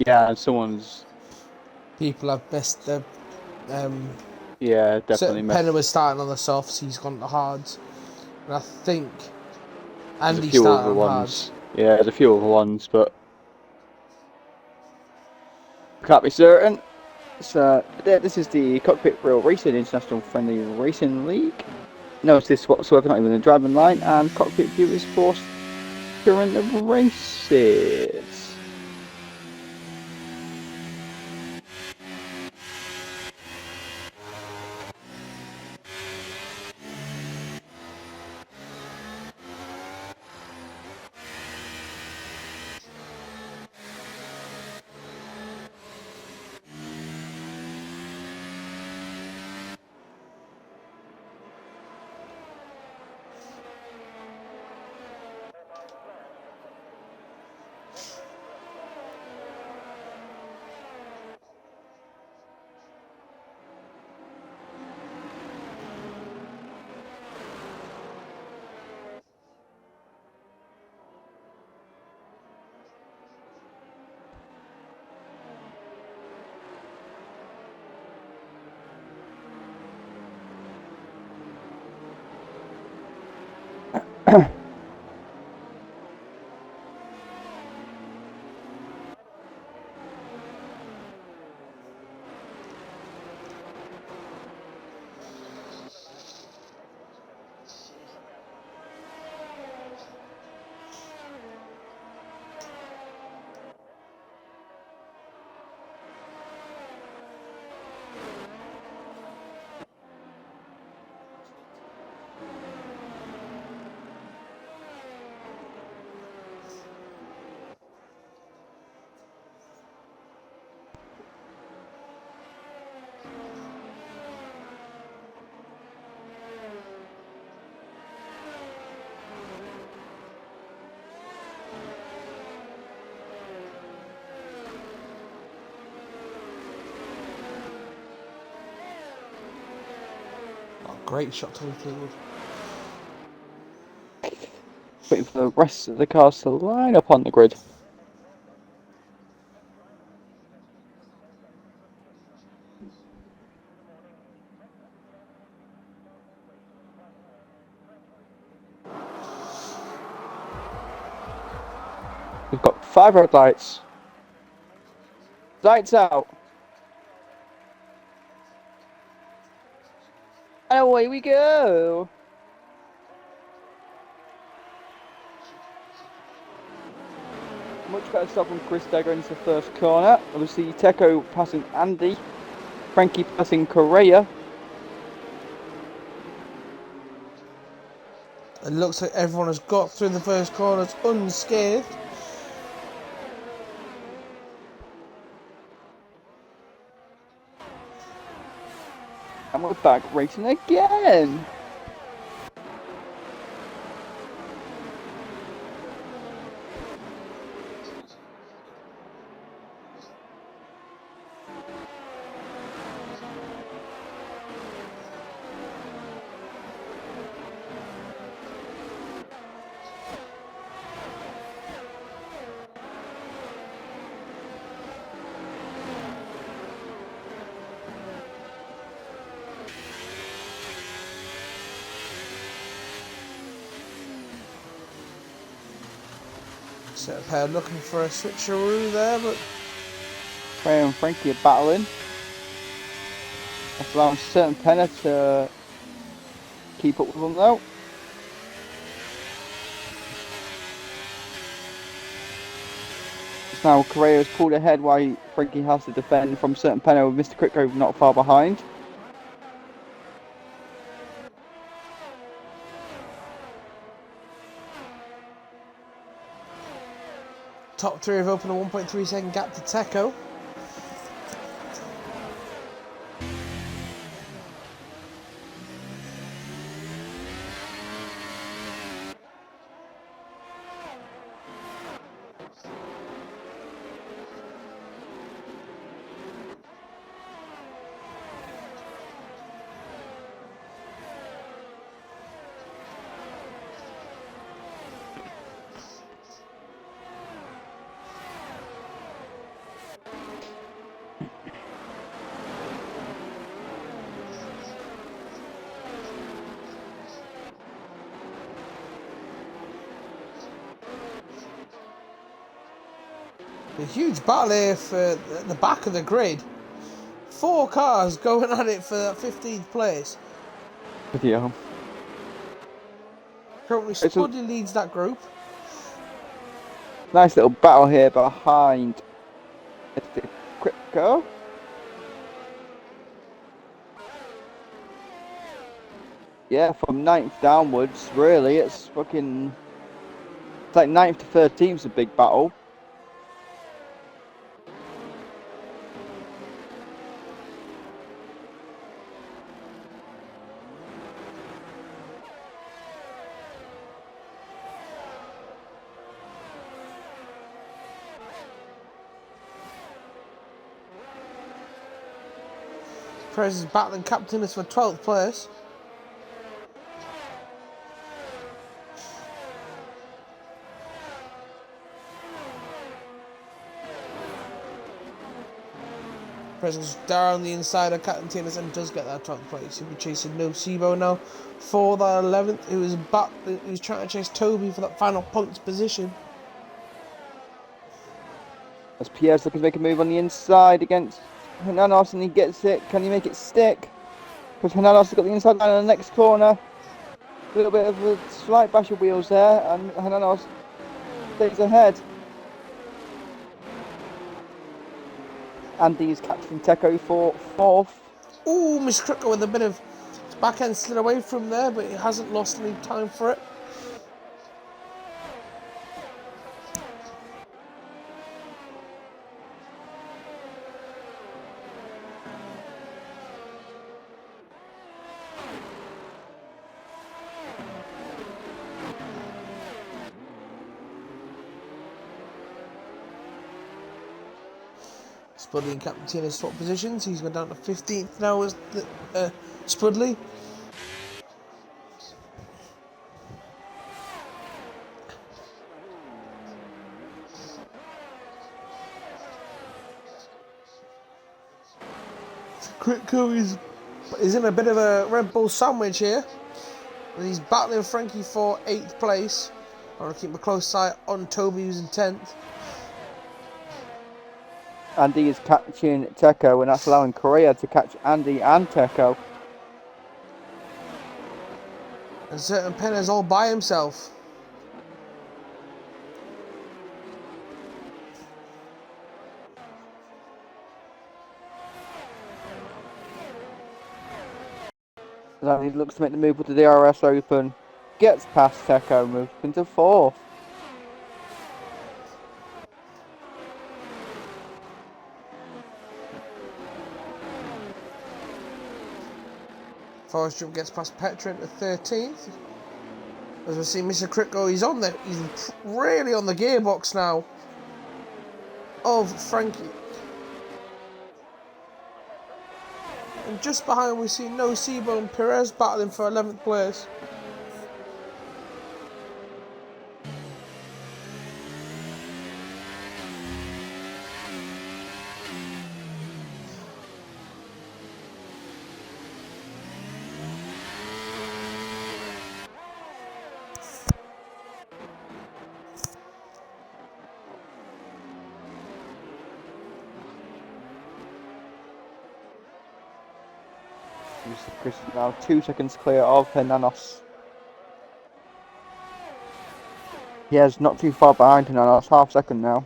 [SPEAKER 1] Yeah, and someone's.
[SPEAKER 2] People have missed the.
[SPEAKER 1] Yeah,
[SPEAKER 2] So
[SPEAKER 1] definitely
[SPEAKER 2] Penner
[SPEAKER 1] missed.
[SPEAKER 2] was starting on the softs, he's gone to hards. And I think
[SPEAKER 1] There's a
[SPEAKER 2] Andy
[SPEAKER 1] few
[SPEAKER 2] started
[SPEAKER 1] other
[SPEAKER 2] on
[SPEAKER 1] ones.
[SPEAKER 2] hards.
[SPEAKER 1] Yeah, there's a few other ones, but can't be certain. So this is the Cockpit Real Racing International Friendly Racing League. No assist whatsoever, not even the driving line, and Cockpit viewers for current races.
[SPEAKER 2] Great shot, Tommy Fleetwood.
[SPEAKER 1] Waiting for the rest of the cars to line up on the grid. We've got 5 red lights. Lights out. And away we go. Much better stop from Chris Degger into the first corner. Obviously, Teco passing Andy. Frankie passing Correa.
[SPEAKER 2] It looks like everyone has got through the first corners unscathed.
[SPEAKER 1] And we're back racing again.
[SPEAKER 2] Set a pair looking for a switcheroo there, but
[SPEAKER 1] Ray and Frankie are battling. That's allowing certain Penner to keep up with them though. Now Correa has pulled ahead while Frankie has to defend from certain Penner with Mr. Critco not far behind.
[SPEAKER 2] top 3 have opened a 1.3 second gap to Teco. A huge battle here for the back of the grid. 4 cars going at it for that 15th place.
[SPEAKER 1] Yeah.
[SPEAKER 2] Currently, Spuddy leads that group.
[SPEAKER 1] Nice little battle here behind Mr. Critco. Yeah, from 9th downwards, really, it's like 9th to 13th is a big battle.
[SPEAKER 2] Perez is battling captain is for 12th place. Perez is down the inside of Captain Tinas and does get that 12th place. He'll be chasing No Sibo now for that 11th. He was trying to chase Toby for that final points position.
[SPEAKER 1] As Pierre's looking to make a move on the inside against Hernanos, and he gets it. Can he make it stick? Because Hernanos has got the inside line on the next corner. A little bit of a slight bash of wheels there, and Hernanos stays ahead. Andy's capturing Teco for 4th.
[SPEAKER 2] Ooh, Miss Crooker with a bit of backhand slid away from there, but he hasn't lost any time for it. Spudley and Captain Tina swap positions. He's gone down to 15th now as Spudley. Kritko is in a bit of a Red Bull sandwich here. And he's battling Frankie for 8th place. I want to keep a close eye on Toby, who's in 10th.
[SPEAKER 1] Andy is catching Teco, and that's allowing Korea to catch Andy and Teco.
[SPEAKER 2] And certain Penna's all by himself.
[SPEAKER 1] He looks to make the move with the DRS open. Gets past Teco, moves into 4th.
[SPEAKER 2] Forest Jump gets past Petra into 13th. As we see Mr. Kritko, he's on there. He's really on the gearbox now of Frankie. And just behind we see Nocebo and Perez battling for 11th place.
[SPEAKER 1] Chris is now 2 seconds clear of Hernanos. Yes, not too far behind Hernanos, half second now.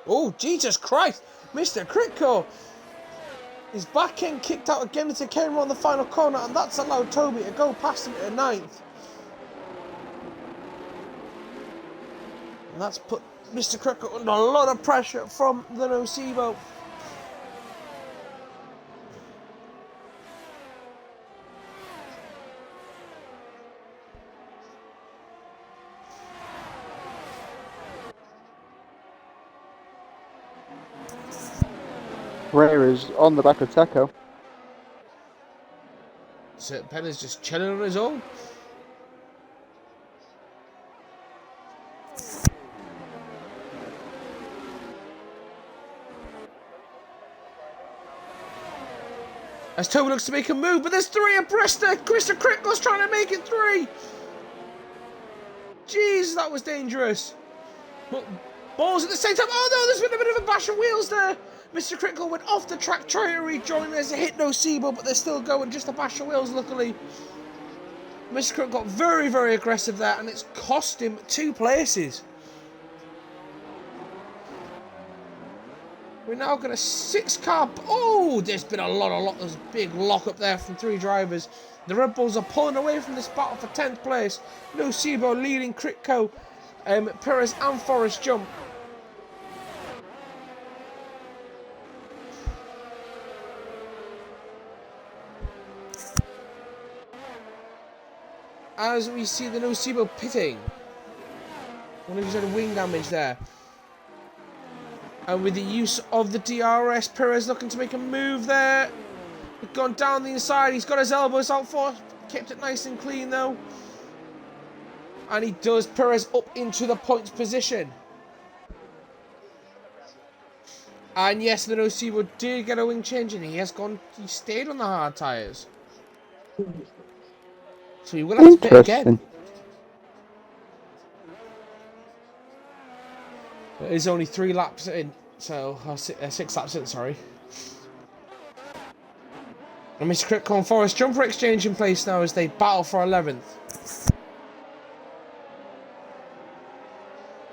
[SPEAKER 2] Oh, Jesus Christ! Mr. Kritko! His back end kicked out again as it came around the final corner, and that's allowed Toby to go past him to 9th. And that's put Mr. Kritko under a lot of pressure from the Nocebo.
[SPEAKER 1] Ray is on the back of Teco.
[SPEAKER 2] So Penna's just chilling on his own. As Toby looks to make a move, but there's 3 abreast there. Mr. Kritko's trying to make it 3. Jeez, that was dangerous. But balls at the same time. Oh no, there's been a bit of a bash of wheels there. Mr. Kritko went off the track trying to rejoin. There's a hit Nocebo, but they're still going. Just a bash of wheels, luckily. Mr. Kritko got very, very aggressive there, and it's cost him 2 places. We're now got a 6-car. Oh, there's been a lot. There's a big lock up there from 3 drivers. The Red Bulls are pulling away from this battle for 10th place. Nocebo leading Kritko, Perez and Forest Jump. As we see the Nocebo pitting. I wonder if he's had wing damage there. And with the use of the DRS, Perez looking to make a move there. He's gone down the inside. He's got his elbows out for. Kept it nice and clean though. And he does Perez up into the points position. And yes, the Nocebo did get a wing change, and he stayed on the hard tyres. So he will have to pit again. It is only 3 laps in, so 6 laps in, sorry. And Mr. Kritko and Forest Jumper exchange in place now as they battle for 11th.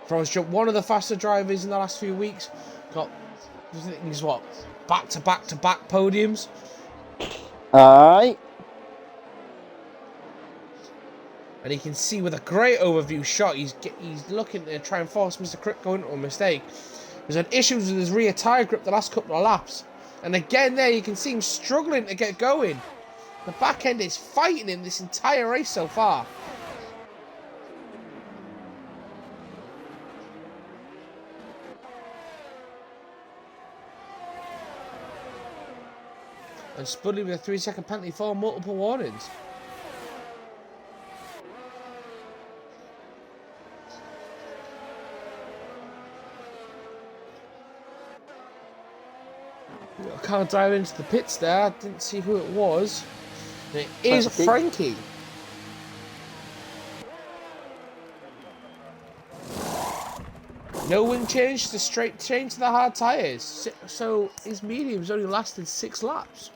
[SPEAKER 2] Forest Jump, one of the faster drivers in the last few weeks, got, he's what, back to back podiums.
[SPEAKER 1] Aye.
[SPEAKER 2] And you can see with a great overview shot, he's looking to try and force Mr. Kritko into a mistake. He's had issues with his rear tyre grip the last couple of laps. And again there, you can see him struggling to get going. The back end is fighting him this entire race so far. And Spudley with a 3-second penalty for multiple warnings. Can't dive into the pits there. I didn't see who it was. It is
[SPEAKER 1] Frankie.
[SPEAKER 2] Frankie. No wing change, the straight change to the hard tyres. So his mediums only lasted 6 laps.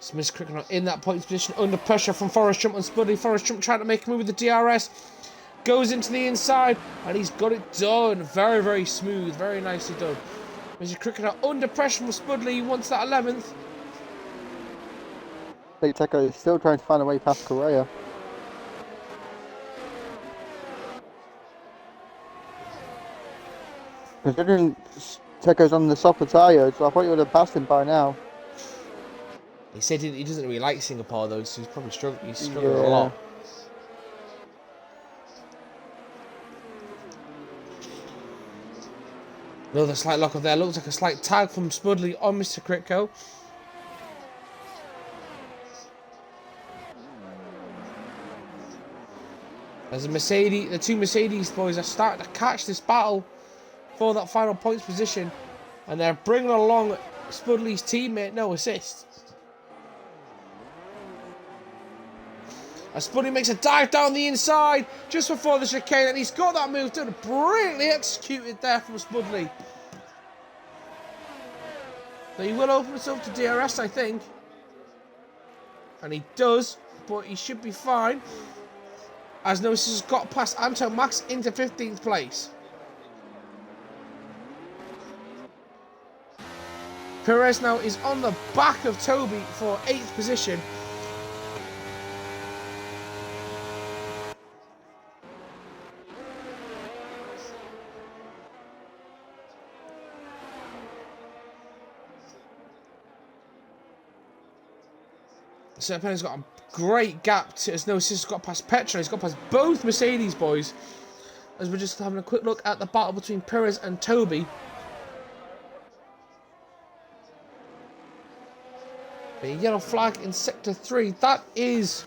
[SPEAKER 2] Smith's Cricket in that points position under pressure from Forrest Jump and Spudley. Forrest Jump trying to make a move with the DRS. Goes into the inside and he's got it done. Very, very smooth. Very nicely done. Mr. Cricketer under pressure from Spudley. He wants that 11th.
[SPEAKER 1] Teco is still trying to find a way past Correa. Considering Teco's on the softer tyres, so I thought you would have passed him by now.
[SPEAKER 2] He said he doesn't really like Singapore though, so he's probably struggling. He's struggling a lot. Another slight lock up there. Looks like a slight tag from Spudley on Mr. Critco. As the two Mercedes boys are starting to catch this battle for that final points position, and they're bringing along Spudley's teammate, no assist. As Spudley makes a dive down the inside just before the chicane, and he's got that move done. Brilliantly executed there from Spudley. So he will open himself to DRS, I think. And he does, but he should be fine. As Nosis has got past Anton Max into 15th place. Perez now is on the back of Toby for 8th position. Serpen's got a great gap as Nosis has got past Petra. He's got past both Mercedes boys. As we're just having a quick look at the battle between Perez and Toby. A yellow flag in sector 3. That is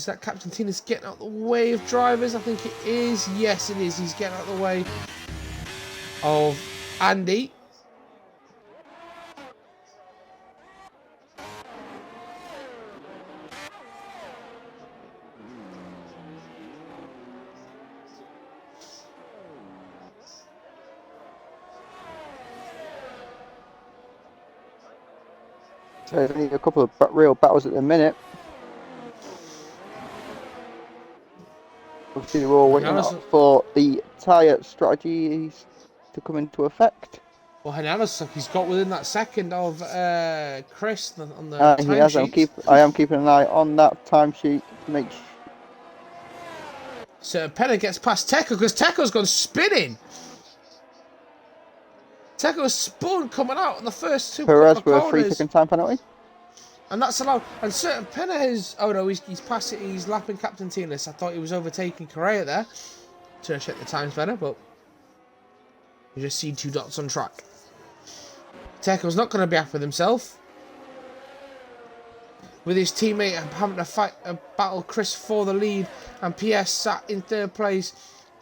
[SPEAKER 2] that Captain Tina's getting out the way of drivers? I think it is. Yes, it is. He's getting out the way of Andy.
[SPEAKER 1] So there's only a couple of real battles at the minute. Obviously, we're all waiting for the tyre strategies to come into effect.
[SPEAKER 2] Well, Hernandez, he's got within that second of Chris on the timesheet.
[SPEAKER 1] I am keeping an eye on that timesheet to make sure.
[SPEAKER 2] So Penna gets past Teco because Teco's gone spinning. Teco's spun coming out on the first two
[SPEAKER 1] Perez
[SPEAKER 2] corners.
[SPEAKER 1] with a 3-second time penalty.
[SPEAKER 2] And that's allowed. And certain Penna has. Oh no, he's past it. He's lapping Captain Tinas. I thought he was overtaking Correa there. To check the times better, but you just see 2 dots on track. Teco's not going to be happy with himself. With his teammate having to fight a battle Chris for the lead, and PS sat in 3rd place.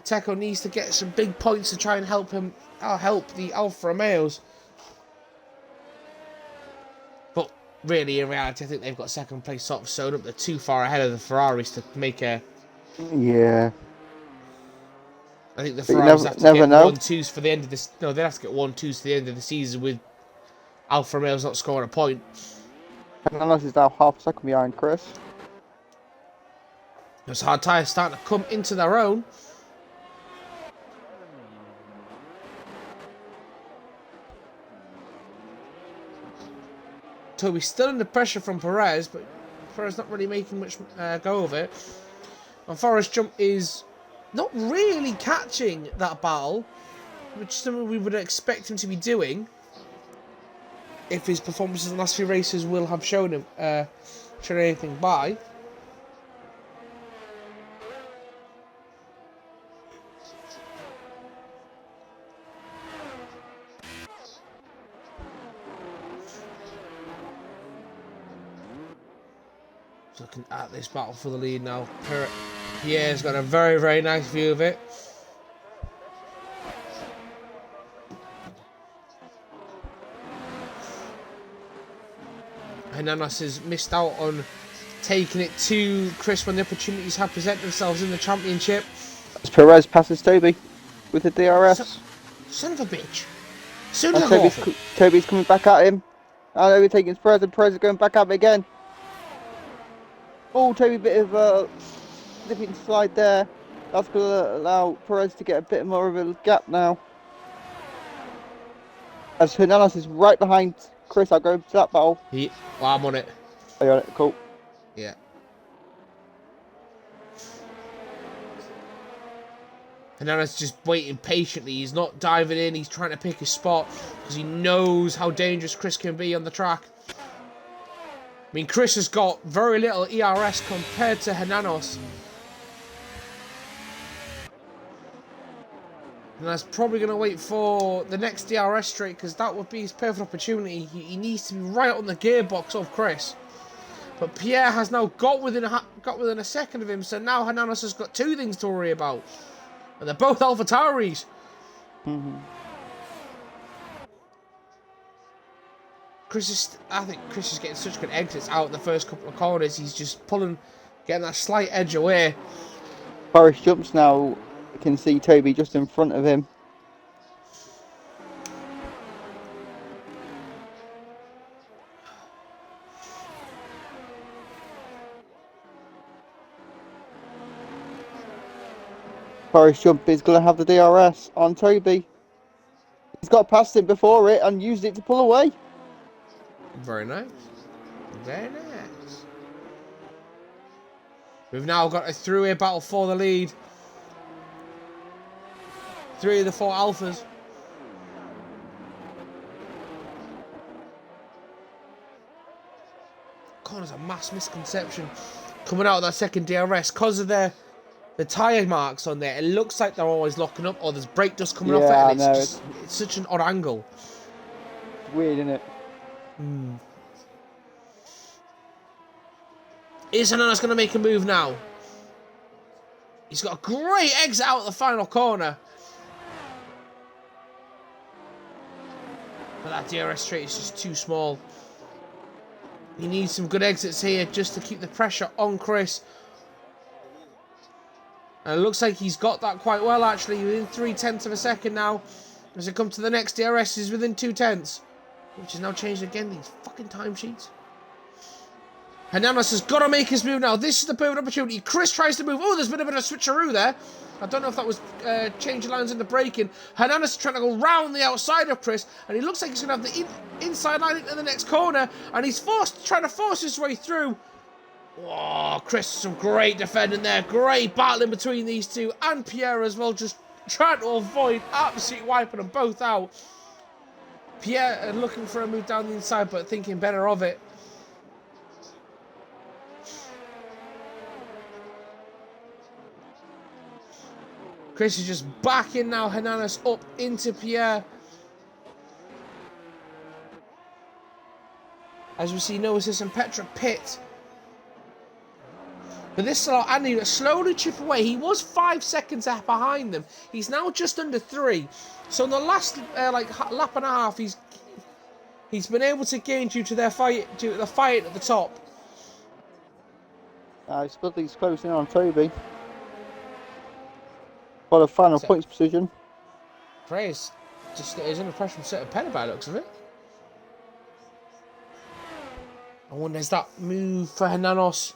[SPEAKER 2] Teco needs to get some big points to try and help him. Help the Alfa Romeos. But really, in reality, I think they've got 2nd place sort of sewn up. They're too far ahead of the Ferraris to make a.
[SPEAKER 1] Yeah.
[SPEAKER 2] I think the Ferraris have to get 1-2s for the end of this. No, they have to get 1-2s to the end of the season with Alfa Romeo's not scoring a point.
[SPEAKER 1] Hernandez is now half a second behind Chris.
[SPEAKER 2] Those hard tyres starting to come into their own. Toby's still under pressure from Perez, but Perez not really making much go of it. And Forrest Jump is not really catching that battle, which is something we would expect him to be doing if his performances in the last few races will have shown him shown anything by. Looking at this battle for the lead now. Pierre's got a very, very nice view of it. Hananos has missed out on taking it to Chris when the opportunities have presented themselves in the championship.
[SPEAKER 1] As Perez passes Toby with the DRS.
[SPEAKER 2] Son of a bitch. Soon
[SPEAKER 1] And
[SPEAKER 2] as
[SPEAKER 1] Toby's coming back at him. And overtaking Perez, and Perez is going back at him again. Oh, Toby, bit of a slipping slide there. That's going to allow Perez to get a bit more of a gap now. As Hernandez is right behind Chris, I'll go to that battle.
[SPEAKER 2] Well, I'm on it.
[SPEAKER 1] Oh, you're on it, cool.
[SPEAKER 2] Yeah. Hernandez just waiting patiently. He's not diving in. He's trying to pick his spot because he knows how dangerous Chris can be on the track. I mean, Chris has got very little ERS compared to Hernandez. And that's probably going to wait for the next DRS straight because that would be his perfect opportunity. He needs to be right on the gearbox of Chris. But Pierre has now got within a second of him, so now Hernandez has got two things to worry about. And they're both AlphaTauris. I think Chris is getting such good exits out in the first couple of corners. He's just getting that slight edge away.
[SPEAKER 1] Forrest jumps now. You can see Toby just in front of him. Forrest jump is going to have the DRS on Toby. He's got past it before it and used it to pull away.
[SPEAKER 2] Very nice. Very nice. We've now got a three-way battle for the lead. 3 of the 4 alphas. Corner's a mass misconception. Coming out of that second DRS, because of the tyre marks on there, it looks like they're always locking up or there's brake dust coming off it. And it's such an odd angle.
[SPEAKER 1] Weird, isn't it?
[SPEAKER 2] Is Hernandez going to make a move now? He's got a great exit out of the final corner. But that DRS straight is just too small. He needs some good exits here just to keep the pressure on Chris. And it looks like he's got that quite well, actually. Within 0.3 of a second now. As it comes to the next DRS, he's within 0.2. Which is now changed again, these fucking timesheets. Hernandez has got to make his move now. This is the perfect opportunity. Chris tries to move. Oh, there's been a bit of a switcheroo there. I don't know if that was changing lines in the braking. Hernandez is trying to go round the outside of Chris. And he looks like he's going to have the inside line into the next corner. And he's trying to force his way through. Oh, Chris, some great defending there. Great battling between these two. And Pierre as well, just trying to avoid absolutely wiping them both out. Pierre looking for a move down the inside, but thinking better of it. Chris is just backing now Hernandez up into Pierre. As we see Noah and Petra pit. But this allows Andy to slowly chip away. He was 5 seconds behind them. He's now just under 3. So in the last lap and a half, he's been able to gain due to the fight at the top.
[SPEAKER 1] Spudley's closing on Toby. For the final points position.
[SPEAKER 2] Praise. Just is under pressure from certain penny by the looks of it. I wonder, is that move for Hernandez?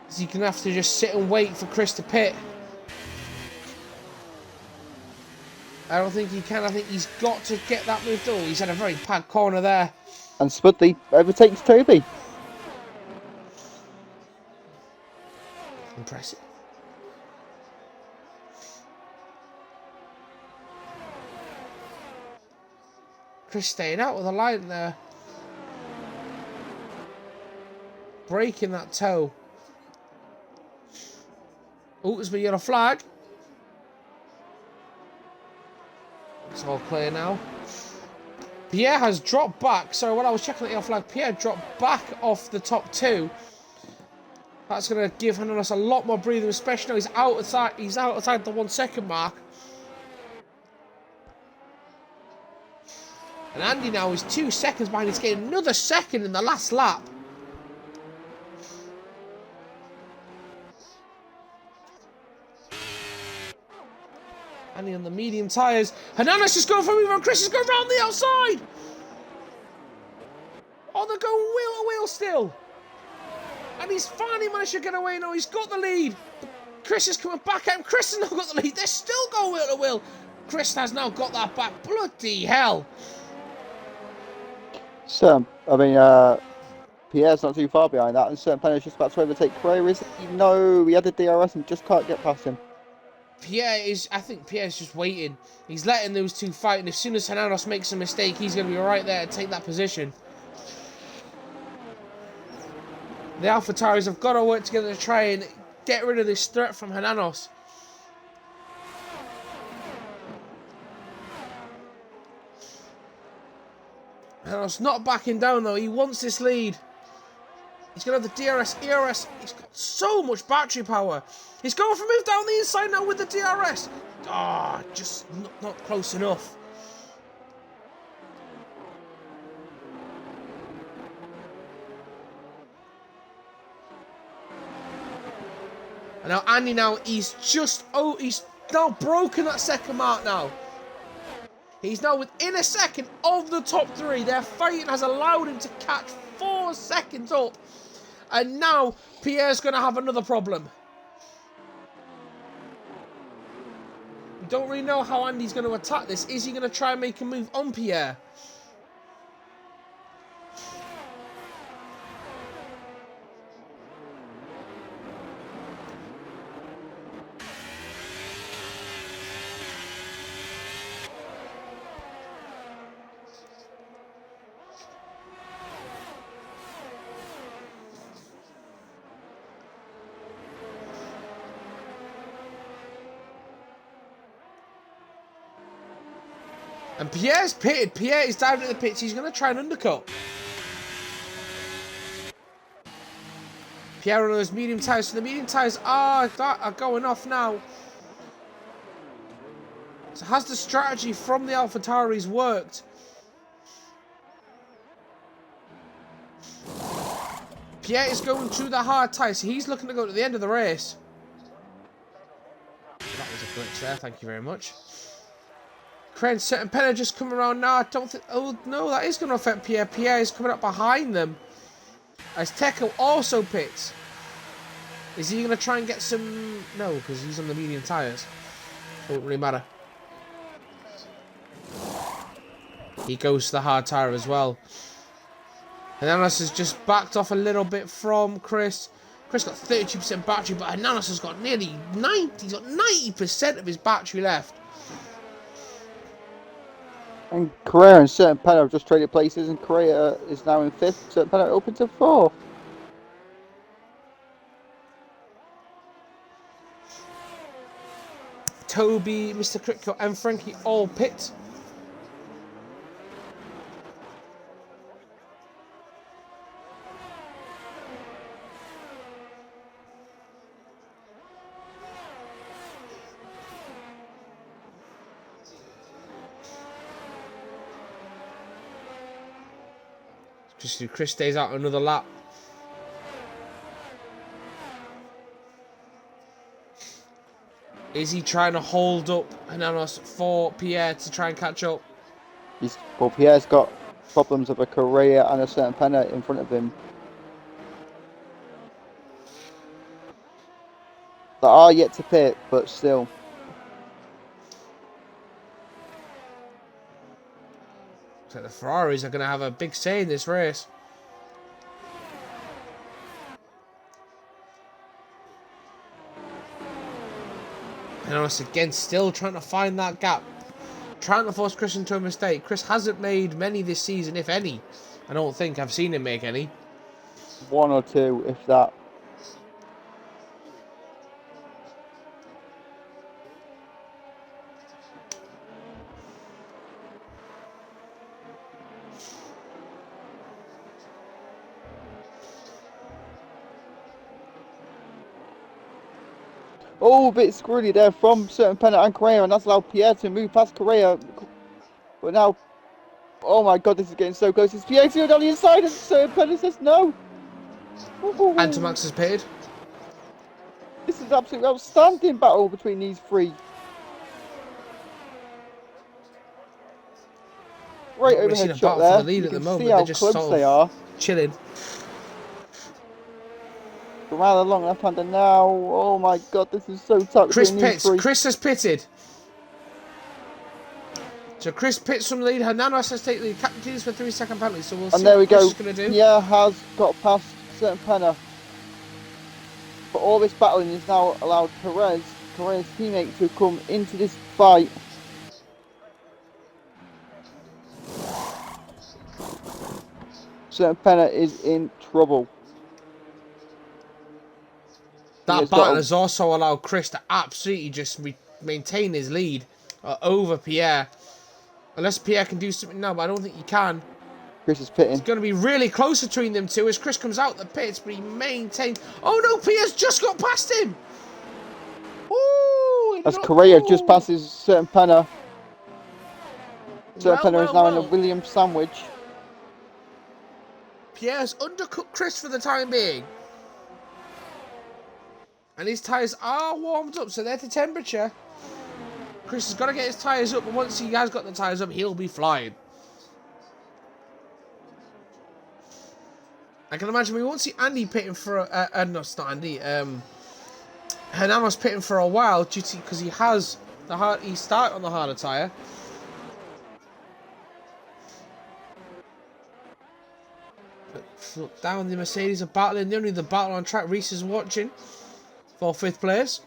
[SPEAKER 2] Is he going to have to just sit and wait for Chris to pit? I don't think he can. I think he's got to get that move done. He's had a very packed corner there.
[SPEAKER 1] And Spudley overtakes Toby.
[SPEAKER 2] Impressive. Chris staying out with a line there. Breaking that toe. Oh, there's been a yellow flag. It's all clear now. Pierre has dropped back. So when I was checking the yellow flag, Pierre dropped back off the top 2. That's going to give Hananos a lot more breathing, especially now he's outside the 1 second mark. And Andy now is 2 seconds behind. He's getting another second in the last lap. Andy on the medium tyres. Hananos is going for a move on. Chris is going round the outside. Oh, they're going wheel to wheel still. And he's finally managed to get away now. He's got the lead. Chris is coming back at him. Chris has now got the lead. They're still going wheel to wheel. Chris has now got that back. Bloody hell.
[SPEAKER 1] So, I mean, Pierre's not too far behind that, and certain Penna's just about to overtake Correa, is he? No, he had the DRS and just can't get past him.
[SPEAKER 2] I think Pierre's just waiting. He's letting those two fight, and as soon as Hananos makes a mistake, he's going to be right there to take that position. The AlphaTauris have got to work together to try and get rid of this threat from Hananos. Hananos not backing down though. He wants this lead. He's going to have the DRS, ERS. He's got so much battery power. He's going for a move down the inside now with the DRS. Ah, just not close enough. And now Andy he's now broken that second mark now. He's now within a second of the top 3. Their fighting has allowed him to catch 4 seconds up. And now Pierre's going to have another problem. We don't really know how Andy's going to attack this. Is he going to try and make a move on Pierre? And Pierre's pitted. Pierre is down at the pits. He's going to try and undercut. Pierre on those medium tyres. So the medium tyres are going off now. So has the strategy from the AlphaTauris worked? Pierre is going to the hard tyres. So he's looking to go to the end of the race. That was a glitch there. Thank you very much. Crane and Penna just come around now. I don't think... Oh, no, that is going to affect Pierre. Pierre is coming up behind them. As Teco also pits. Is he going to try and get some... No, because he's on the medium tyres. So it won't really matter. He goes to the hard tyre as well. And Hananos has just backed off a little bit from Chris. Chris got 32% battery, but Hananos has got nearly 90. He's got 90% of his battery left.
[SPEAKER 1] And Correa and certain Penna have just traded places, and Correa is now in 5th. Certain Penna open to 4th.
[SPEAKER 2] Toby, Mr. Critco, and Frankie all pit. Chris stays out another lap. Is he trying to hold up Hananos for Pierre to try and catch up?
[SPEAKER 1] Well, Pierre's got problems with a Correa and a certain Penna in front of him. That are yet to pit, but still.
[SPEAKER 2] So the Ferraris are going to have a big say in this race. Hananos again still trying to find that gap. Trying to force Chris into a mistake. Chris hasn't made many this season, if any. I don't think I've seen him make any.
[SPEAKER 1] 1 or 2, if that. Oh, a bit screwy there from certain Penna and Correa, and that's allowed Pierre to move past Correa. But now, oh my God, this is getting so close. It's Pierre going down the inside, and certain Penna says no.
[SPEAKER 2] Antomax has paid.
[SPEAKER 1] This is absolutely outstanding battle between these three. Right
[SPEAKER 2] Not really seen
[SPEAKER 1] overhead
[SPEAKER 2] a
[SPEAKER 1] shot
[SPEAKER 2] battle for
[SPEAKER 1] there.
[SPEAKER 2] the lead
[SPEAKER 1] You
[SPEAKER 2] at the
[SPEAKER 1] can
[SPEAKER 2] moment.
[SPEAKER 1] see how
[SPEAKER 2] They're just
[SPEAKER 1] close
[SPEAKER 2] sort
[SPEAKER 1] they
[SPEAKER 2] of
[SPEAKER 1] are.
[SPEAKER 2] chilling.
[SPEAKER 1] Rather long left-hander now. Oh my God, this is so tight
[SPEAKER 2] Chris
[SPEAKER 1] between these
[SPEAKER 2] pits.
[SPEAKER 1] three.
[SPEAKER 2] Chris has pitted. So Chris pits from the lead. Hernanos has taken the lead. Captain Keys for 3-second penalty. So we'll see
[SPEAKER 1] There we
[SPEAKER 2] what Chris
[SPEAKER 1] go.
[SPEAKER 2] is going to do.
[SPEAKER 1] Pierre has got past certain Penna. But all this battling has now allowed Correa's teammate to come into this fight. Certain Penna is in trouble.
[SPEAKER 2] That battle has also allowed Chris to absolutely just maintain his lead over Pierre. Unless Pierre can do something now, but I don't think he can.
[SPEAKER 1] Chris is pitting.
[SPEAKER 2] It's going to be really close between them two as Chris comes out the pits, but he maintains. Oh no, Pierre's just got past him. Ooh,
[SPEAKER 1] As Correa just passes certain Penna. Certain Penna is now in a Williams sandwich.
[SPEAKER 2] Pierre's undercut Chris for the time being. And his tyres are warmed up, so they're to temperature. Chris has got to get his tyres up, but once he has got the tyres up, he'll be flying. I can imagine we won't see Andy pitting for no, it's not Andy. Hernanos pitting for a while due to because he has he started on the harder tyre. But look down, the Mercedes are battling. Only the battle on track. Reese is watching for 5th place.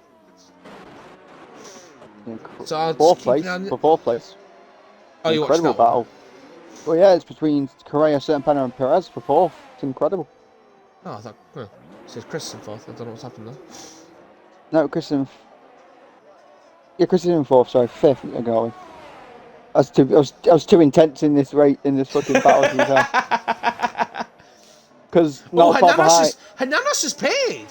[SPEAKER 2] So I'll
[SPEAKER 1] fourth place.
[SPEAKER 2] Oh, you watched that
[SPEAKER 1] battle. Well, yeah, it's between Correa, certain Penna, and Perez for 4th. It's incredible.
[SPEAKER 2] Oh, I thought it says Chris in 4th. I don't know what's happened there.
[SPEAKER 1] No, Chris in 4th. Sorry, 5th. You're going. I was too intense in this fucking battle. Because not far behind.
[SPEAKER 2] Hernanos has paid.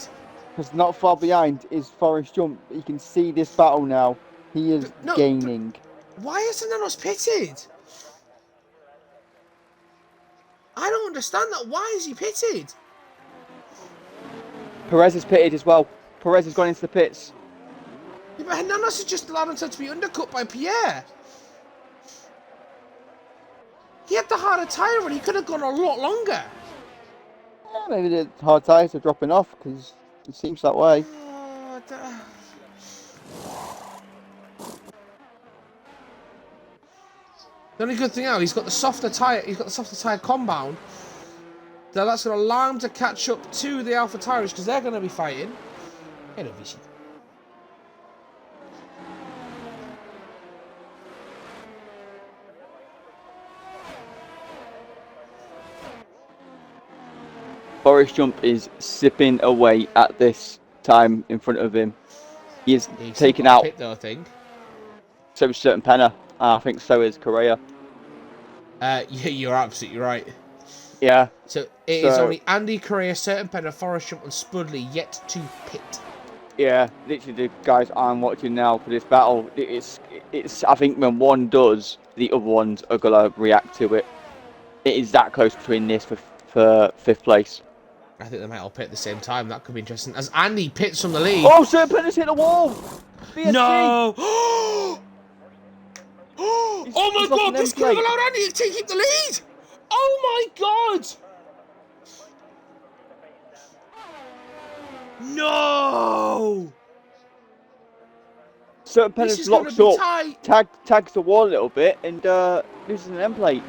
[SPEAKER 1] Because not far behind is Forrest Jump. You can see this battle now. He is gaining.
[SPEAKER 2] Why is Hernanos pitted? I don't understand that. Why is he pitted?
[SPEAKER 1] Perez is pitted as well. Perez has gone into the pits.
[SPEAKER 2] Yeah, but Hernanos has just allowed himself to be undercut by Pierre. He had the harder tyre and he could have gone a lot longer.
[SPEAKER 1] Yeah, maybe the hard tyres are dropping off because it seems that way.
[SPEAKER 2] The only good thing now, he's got the softer tyre. He's got the softer tyre compound. So that's going to allow him to catch up to the Alpha Tyrus because they're going to be fighting. Hello, Vichy.
[SPEAKER 1] Forrest Jump is sipping away at this time in front of him. He is taken out.
[SPEAKER 2] Pit though, I think.
[SPEAKER 1] So is certain Penna. I think so is Correa.
[SPEAKER 2] Yeah, you're absolutely right.
[SPEAKER 1] Yeah.
[SPEAKER 2] So it is only Andy, Correa, certain Penna, Forrest Jump, and Spudley yet to pit.
[SPEAKER 1] Yeah, literally the guys I'm watching now for this battle. It's. I think when one does, the other ones are gonna react to it. It is that close between this for 5th place.
[SPEAKER 2] I think they might all pit at the same time. That could be interesting. As Andy pits from the lead.
[SPEAKER 1] Oh, certain Penna's hit the wall. BSG.
[SPEAKER 2] No. Oh my God! This could have allowed Andy to keep the lead. Oh my God! No!
[SPEAKER 1] Certain Penna's locks up, tags the wall a little bit, and loses an end plate.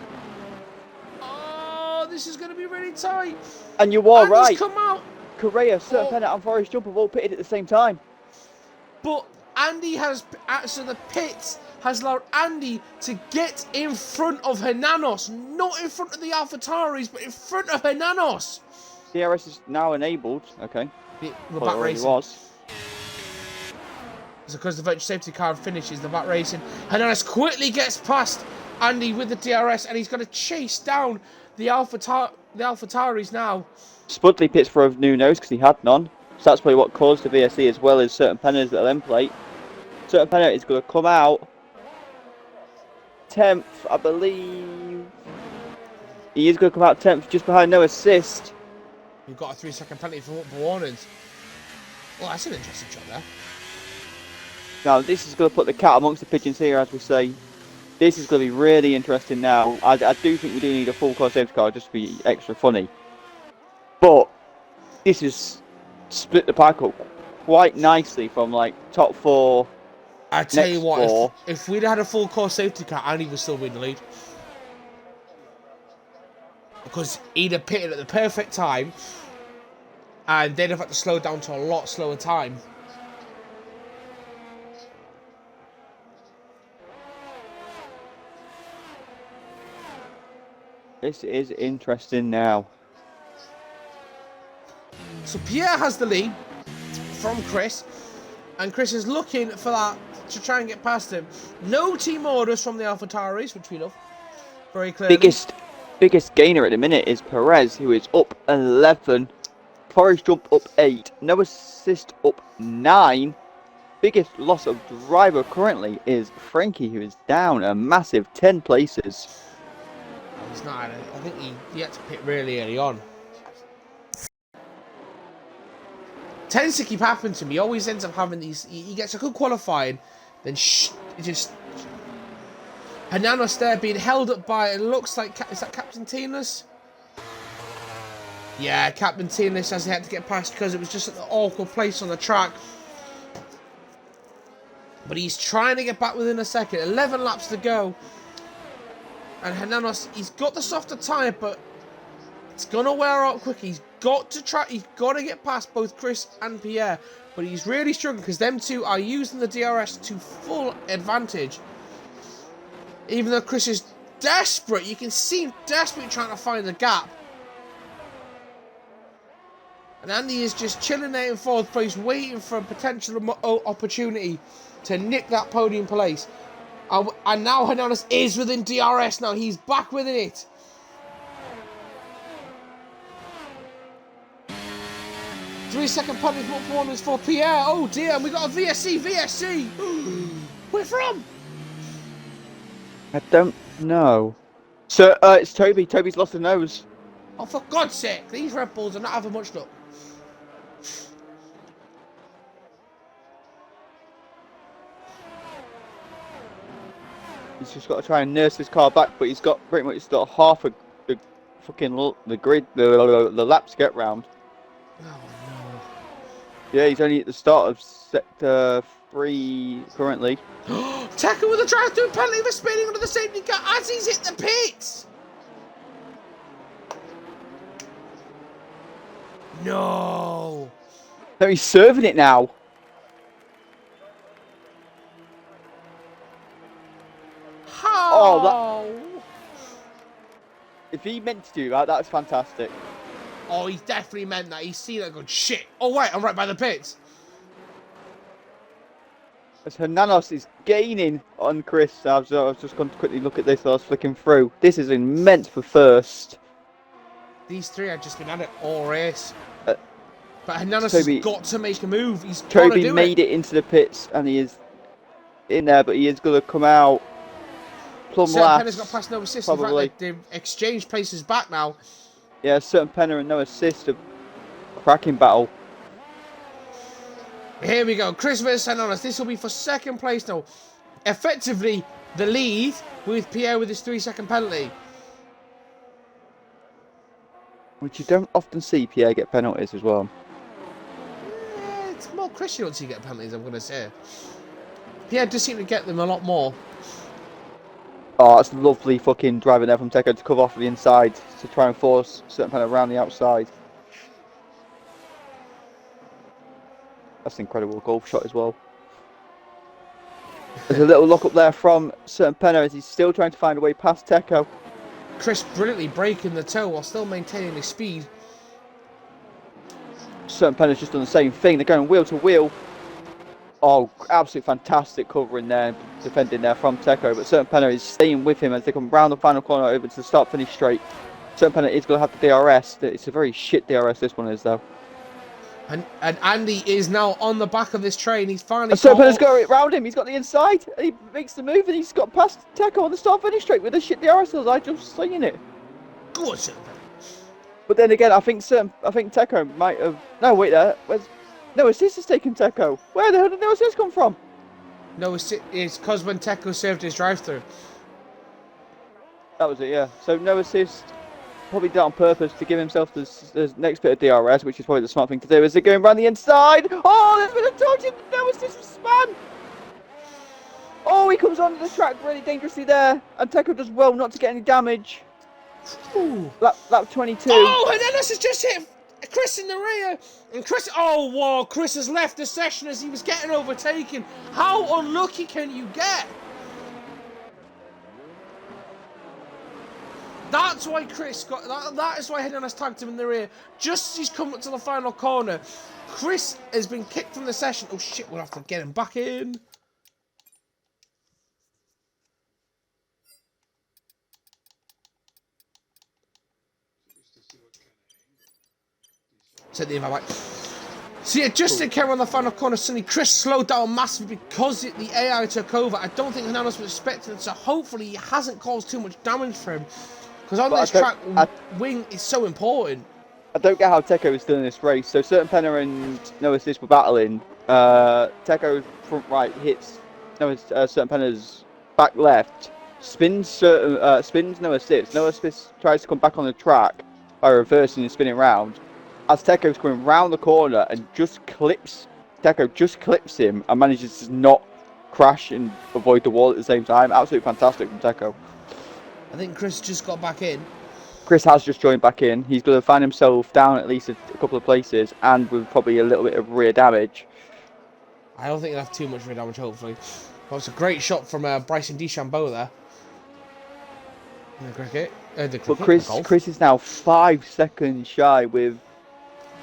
[SPEAKER 2] Oh, this is going to be really tight.
[SPEAKER 1] And you are right.
[SPEAKER 2] Come out.
[SPEAKER 1] Correa, certain Penna, and Forrest Jump have all pitted at the same time.
[SPEAKER 2] But Andy has, so the pit has allowed Andy to get in front of Hernanos, not in front of the AlphaTauris, but in front of Hernanos.
[SPEAKER 1] DRS is now enabled. Okay.
[SPEAKER 2] The back racing. Was. So because the virtual safety car finishes the back racing, Hernanos quickly gets past Andy with the DRS, and he's going to chase down the AlphaTauris now.
[SPEAKER 1] Spudley pits for a new nose because he had none. So that's probably what caused the VSC, as well as certain Penner's little end plate. Certain Penner is going to come out 10th, I believe. He is going to come out 10th, just behind no assist.
[SPEAKER 2] You've got a 3-second penalty for warnings. Well, that's an interesting shot there.
[SPEAKER 1] Now, this is going to put the cat amongst the pigeons here, as we say. This is going to be really interesting now. I do think we do need a full car safety car just to be extra funny. But this is split the pack up quite nicely from like top 4.
[SPEAKER 2] I tell you what, if we'd had a full core safety car, Andy would still be in the lead. Because he'd have pitted at the perfect time, and they'd have had to slow down to a lot slower time.
[SPEAKER 1] This is interesting now.
[SPEAKER 2] So Pierre has the lead from Chris, and Chris is looking for that to try and get past him. No team orders from the AlphaTauris, which we love very clearly.
[SPEAKER 1] Biggest gainer at the minute is Perez, who is up 11. Forrest Jump up 8. No assist up 9. Biggest loss of driver currently is Frankie, who is down a massive 10 places.
[SPEAKER 2] He's not. I think he had to pit really early on. Tends to keep happening to me. He always ends up having these. He gets a good qualifying, then it just. Hananos there being held up by. It looks like is that Captain Teenless? Yeah, Captain Teenless, as he had to get past because it was just at the awkward place on the track. But he's trying to get back within a second. 11 laps to go. And Hananos, he's got the softer tyre, but it's going to wear out quick. He's got to get past both Chris and Pierre. But he's really struggling because them two are using the DRS to full advantage. Even though Chris is desperate, you can see him desperately trying to find the gap. And Andy is just chilling there in 4th place, waiting for a potential opportunity to nick that podium place. And now Hernandez is within DRS now. He's back within it. Three-second penalty performance for Pierre. Oh dear, and we got a VSC. Where from?
[SPEAKER 1] I don't know. So, it's Toby. Toby's lost a nose.
[SPEAKER 2] Oh, for God's sake. These Red Bulls are not having much luck.
[SPEAKER 1] He's just got to try and nurse his car back, but he's got pretty much still half of the fucking the laps to get round.
[SPEAKER 2] Oh no.
[SPEAKER 1] Yeah, he's only at the start of sector 3 currently.
[SPEAKER 2] Tackle with a drive-through penalty for spinning under the safety car as he's hit the pits. No.
[SPEAKER 1] No, he's serving it now.
[SPEAKER 2] How?
[SPEAKER 1] Oh, if he meant to do that, that's fantastic.
[SPEAKER 2] Oh, he definitely meant that. He's seen that and gone, shit. Oh, wait, I'm right by the pits.
[SPEAKER 1] As Hernanos is gaining on Chris, I was just going to quickly look at this. I was flicking through. This is immense for first.
[SPEAKER 2] These three have just been at it all race. But Hernanos has got to make a move. He's got to do it.
[SPEAKER 1] Toby made it into the pits, and he is in there, but he is going to come out plumb last.
[SPEAKER 2] Penner's got past no assist.
[SPEAKER 1] Probably.
[SPEAKER 2] In fact, they've exchanged places back now.
[SPEAKER 1] Yeah, certain Penner and no assist. A cracking battle.
[SPEAKER 2] Here we go. Chris versus Hernanos. This will be for 2nd place now. Effectively, the lead with Pierre with his 3-second penalty.
[SPEAKER 1] Which you don't often see Pierre get penalties as well.
[SPEAKER 2] Yeah, it's more Chris you don't see get penalties, I'm going to say. Pierre does seem to get them a lot more.
[SPEAKER 1] Oh, it's lovely fucking driving there from Teco to cover off the inside to try and force certain Penner around the outside. That's an incredible golf shot as well. There's a little look up there from certain Penner as he's still trying to find a way past Teco.
[SPEAKER 2] Chris brilliantly breaking the toe while still maintaining his speed.
[SPEAKER 1] Certain Penner's just done the same thing. They're going wheel to wheel. Oh, absolutely fantastic covering there, defending there from Teco. But certain Penner is staying with him as they come round the final corner over to the start-finish straight. Certain Penner is going to have the DRS. It's a very shit DRS this one is though.
[SPEAKER 2] And Andy is now on the back of this train. He's finally
[SPEAKER 1] So
[SPEAKER 2] caught
[SPEAKER 1] Penner's
[SPEAKER 2] up.
[SPEAKER 1] got it round him. He's got the inside. And he makes the move, and he's got past Teco on the start finish straight with the shit DRS I just slinging it.
[SPEAKER 2] Good, sir.
[SPEAKER 1] But then again, I think Teco might have. No, wait there. Where's no assist has taken Teco? Where the hell did no assist come from?
[SPEAKER 2] No, it's because when Teco served his drive-through.
[SPEAKER 1] That was it, yeah. So no assist, probably done on purpose to give himself the next bit of DRS, which is probably the smart thing to do. Is it going around the inside? Oh, there's been a touch. No assist from Span. Oh, he comes onto the track really dangerously there, and Teco does well not to get any damage.
[SPEAKER 2] Ooh.
[SPEAKER 1] Lap 22.
[SPEAKER 2] Oh, Hernandez has just hit Chris in the rear. And Chris, oh, wow, Chris has left the session as he was getting overtaken. How unlucky can you get? That's why Chris got, that is why Hernandez tagged him in the rear. Just as he's come up to the final corner, Chris has been kicked from the session. Oh shit, we'll have to get him back in. Said the invite. So yeah, just as it came on the final corner, suddenly Chris slowed down massively because the AI took over. I don't think Hernandez was expecting it, so hopefully he hasn't caused too much damage for him. Because on this track, wing is so important.
[SPEAKER 1] I don't get how Teco is still in this race. So certain Penner and no assist were battling. Teco's front right hits certain Penner's back left, spins no assist. No assist tries to come back on the track by reversing and spinning round. As Teco's coming round the corner and Teco just clips him and manages to not crash and avoid the wall at the same time. Absolutely fantastic from Teco.
[SPEAKER 2] I think Chris just got back in.
[SPEAKER 1] Chris has just joined back in. He's going to find himself down at least a couple of places and with probably a little bit of rear damage.
[SPEAKER 2] I don't think he'll have too much rear damage, hopefully. Well, it's a great shot from Bryson DeChambeau there. In the cricket.
[SPEAKER 1] But Chris is now 5 seconds shy with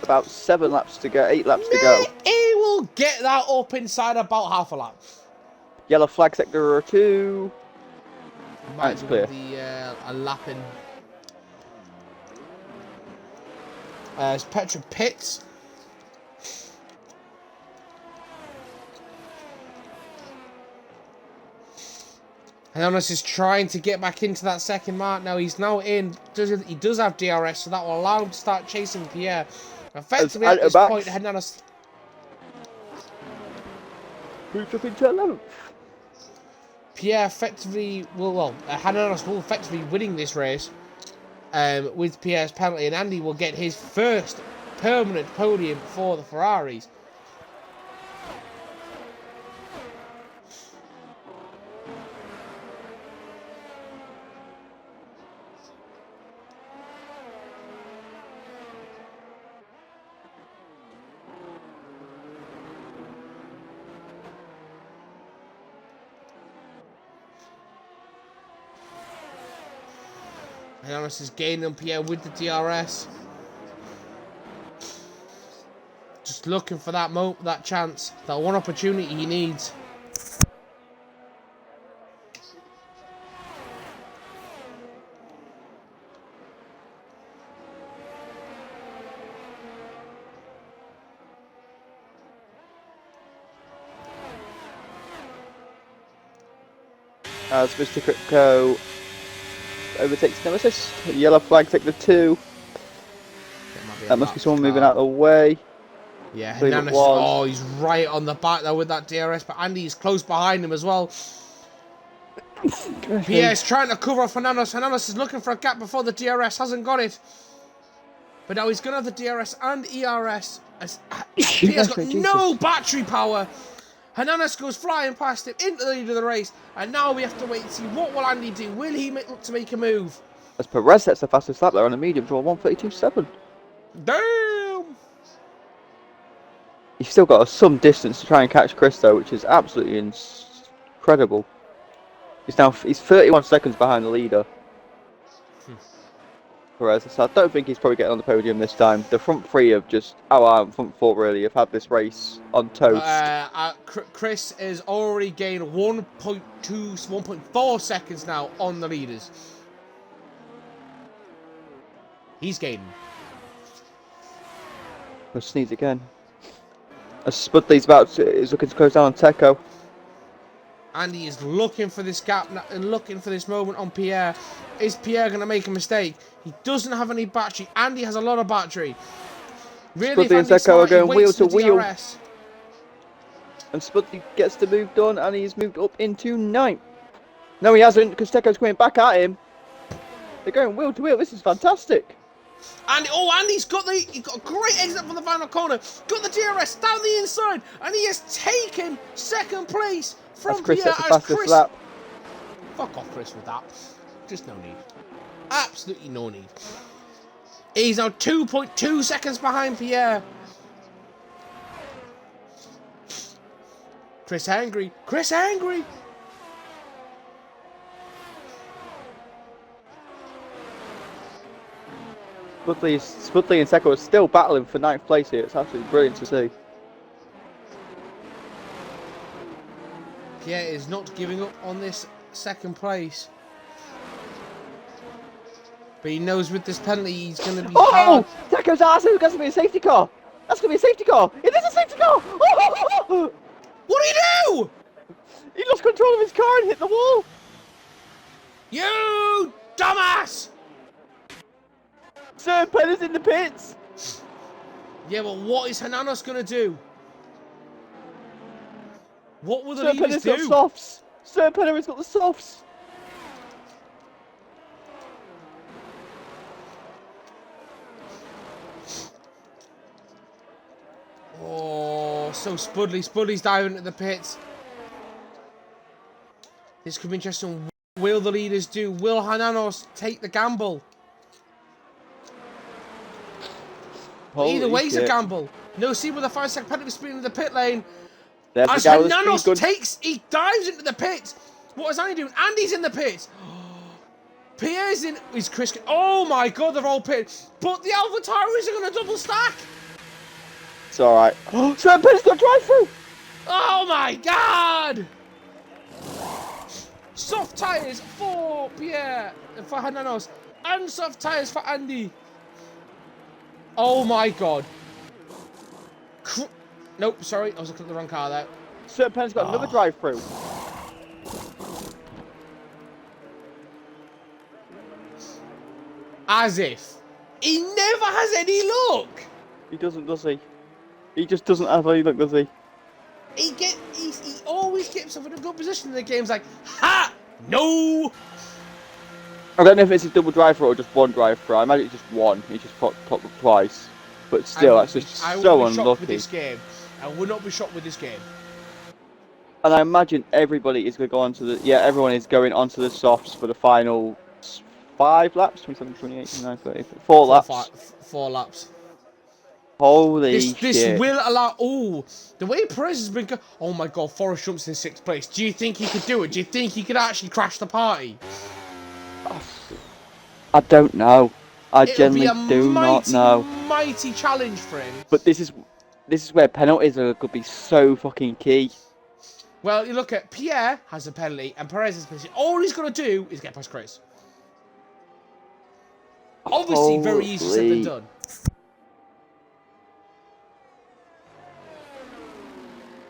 [SPEAKER 1] about 7 laps to go, 8 laps to go.
[SPEAKER 2] He will get that up inside about half a lap.
[SPEAKER 1] Yellow flag sector 2.
[SPEAKER 2] Might
[SPEAKER 1] it's clear.
[SPEAKER 2] A lap in. It's Petra Pitts. Hernandez is trying to get back into that second mark. Now he's now in. He does have DRS, so that will allow him to start chasing Pierre. Effectively at this point, Hernandez
[SPEAKER 1] moved up into 11th.
[SPEAKER 2] Pierre effectively Hernandez will effectively winning this race with Pierre's penalty, and Andy will get his first permanent podium for the Ferraris. Hernandez is gaining on Pierre with the DRS. Just looking for that moment, that chance, that one opportunity he needs.
[SPEAKER 1] As Mr. Crypto overtakes no assist. Yellow flag sector 2. That must be someone moving out of the way.
[SPEAKER 2] Yeah, Hernandez. Oh, he's right on the back there with that DRS, but Andy's close behind him as well. Pierre's trying to cover off Hernandez. Hernandez is looking for a gap before the DRS, hasn't got it. But now he's going to have the DRS and ERS. As Pierre's got no battery power. Hernandez goes flying past him into the lead of the race, and now we have to wait and see what will Andy do. Will he look to make a move?
[SPEAKER 1] As Perez sets the fastest lap there on the medium for 1:32.7.
[SPEAKER 2] Damn!
[SPEAKER 1] He's still got some distance to try and catch Chris though, which is absolutely incredible. He's 31 seconds behind the leader. Perez, so I don't think he's probably getting on the podium this time. The front three have just, front four really, have had this race on toast.
[SPEAKER 2] Chris has already gained 1.4 seconds now on the leaders. He's gaining.
[SPEAKER 1] I sneeze again. As Spudley's is looking to close down on Teco.
[SPEAKER 2] Andy is looking for this gap and looking for this moment on Pierre. Is Pierre going to make a mistake? He doesn't have any battery. Andy has a lot of battery. Really,
[SPEAKER 1] Spudley and Teco are going wheel to wheel.
[SPEAKER 2] DRS.
[SPEAKER 1] And Spudley gets the move done, and he's moved up into 9th. No, he hasn't, because Teco's coming back at him. They're going wheel to wheel. This is fantastic.
[SPEAKER 2] Andy's got a great exit from the final corner. Got the DRS down the inside, and he has taken second place from
[SPEAKER 1] Chris
[SPEAKER 2] Pierre.
[SPEAKER 1] sets the fastest lap.
[SPEAKER 2] Fuck off, Chris, with that. Just no need. Absolutely no need. He's now 2.2 seconds behind Pierre. Chris angry. Chris angry.
[SPEAKER 1] Spudley and Teco are still battling for 9th place here. It's absolutely brilliant to see.
[SPEAKER 2] Pierre is not giving up on this second place. But he knows with this penalty he's going to be hard.
[SPEAKER 1] Teco's ass! That's going to be a safety car! That's going to be a safety car! It is a safety car!
[SPEAKER 2] What did he do?
[SPEAKER 1] He lost control of his car and hit the wall!
[SPEAKER 2] You dumbass!
[SPEAKER 1] Sir Penner's in the pits!
[SPEAKER 2] Yeah, but what is Hananos going to do? What will the
[SPEAKER 1] Sir
[SPEAKER 2] leaders
[SPEAKER 1] Penner's
[SPEAKER 2] do?
[SPEAKER 1] got softs! Sir Penner has got the softs!
[SPEAKER 2] Oh, so Spudley's diving into the pits. This could be interesting. Will the leaders do? Will Hananos take the gamble? Either way, it's a gamble. No, see with the 5-second penalty speed in the pit lane. As Hananos he dives into the pits. What is Andy doing? Andy's in the pits. Pierre's in. Is Chris? Oh my God, they're all pit. But the AlphaTauris are going to double stack.
[SPEAKER 1] It's all right. Sir Penner's got drive-through.
[SPEAKER 2] Oh my God! Soft tyres for Pierre and for Hananos, and soft tyres for Andy. Oh my God! Nope, sorry, I was looking at the wrong car there.
[SPEAKER 1] Sir Penner's got another drive-through.
[SPEAKER 2] As if he never has any luck.
[SPEAKER 1] He doesn't, does he? He just doesn't have any luck, does he?
[SPEAKER 2] He always gets himself in a good position in the game's like, ha! No!
[SPEAKER 1] I don't know if it's a double drive-through or just one drive-through. I imagine it's just one. He just popped up twice. But still, that's just so unlucky.
[SPEAKER 2] With this game. I would not be shocked with this game.
[SPEAKER 1] And I imagine everybody is going to go onto the... Yeah, everyone is going onto the softs for the final 5 laps. 27, 28, 29, 30, 4 laps.
[SPEAKER 2] 4 laps.
[SPEAKER 1] Holy shit.
[SPEAKER 2] This will allow... Oh, the way Perez has been... Oh my God, Forrest Jump's in 6th place. Do you think he could do it? Do you think he could actually crash the party?
[SPEAKER 1] I don't know. I genuinely do not know.
[SPEAKER 2] Mighty challenge for him.
[SPEAKER 1] But this is where penalties could be so fucking key.
[SPEAKER 2] Well, you look at Pierre has a penalty and Perez has a penalty. All he's got to do is get past Chris. Obviously, very easy said than done.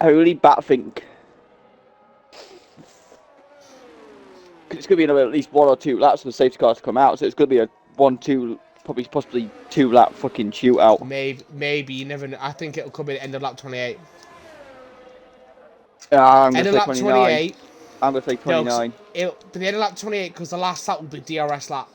[SPEAKER 1] Holy Batfink. It's going to be another at least 1 or 2 laps for the safety cars to come out, so it's going to be a 1, 2, possibly 2 lap fucking shootout.
[SPEAKER 2] Maybe, you never know. I think it'll come in at end of lap 28.
[SPEAKER 1] I'm
[SPEAKER 2] end
[SPEAKER 1] going to say
[SPEAKER 2] 28.
[SPEAKER 1] I'm going to say 29.
[SPEAKER 2] No, it'll be the end of lap 28 because the last lap will be DRS lap.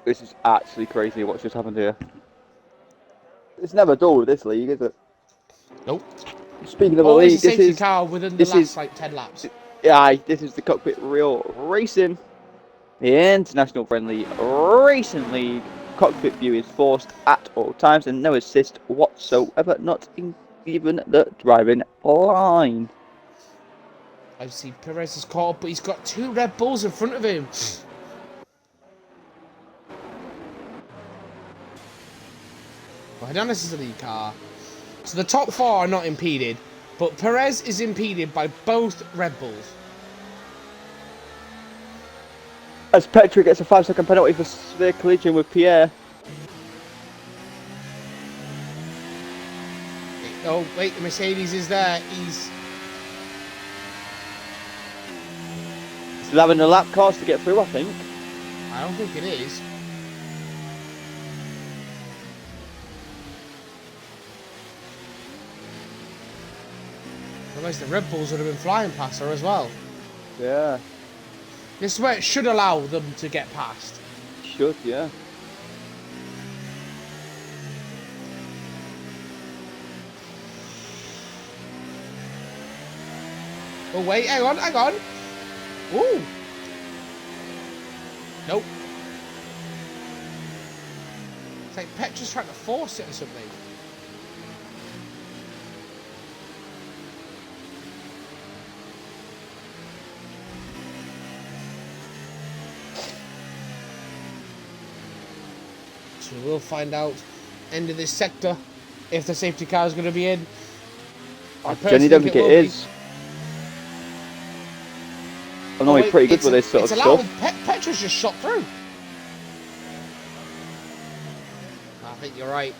[SPEAKER 1] This is actually crazy what's just happened here. It's never dull with this league, is it?
[SPEAKER 2] Nope.
[SPEAKER 1] Speaking of a league,
[SPEAKER 2] this is car within the last like 10 laps.
[SPEAKER 1] Yeah, this is the Cockpit Real Racing, the international friendly racing league. Cockpit view is forced at all times and no assist whatsoever, not in even the driving line.
[SPEAKER 2] I see Perez is caught up, but he's got 2 Red Bulls in front of him. Well, Hernandez is the lead car. So the top 4 are not impeded, but Perez is impeded by both Red Bulls.
[SPEAKER 1] As Petra gets a 5-second penalty for their collision with Pierre.
[SPEAKER 2] Oh, wait, the Mercedes is there. He's
[SPEAKER 1] Still having the lap cars to get through, I think.
[SPEAKER 2] I don't think it is. Otherwise, the Red Bulls would have been flying past her as well.
[SPEAKER 1] Yeah.
[SPEAKER 2] This is where it should allow them to get past.
[SPEAKER 1] Should, yeah.
[SPEAKER 2] Oh, wait, hang on, hang on. Ooh. Nope. It's like Petra's trying to force it or something. So we'll find out end of this sector if the safety car is going to be in.
[SPEAKER 1] I genuinely don't think it is. I'm normally pretty good with this sort of stuff.
[SPEAKER 2] Petra's just shot through. I think you're right.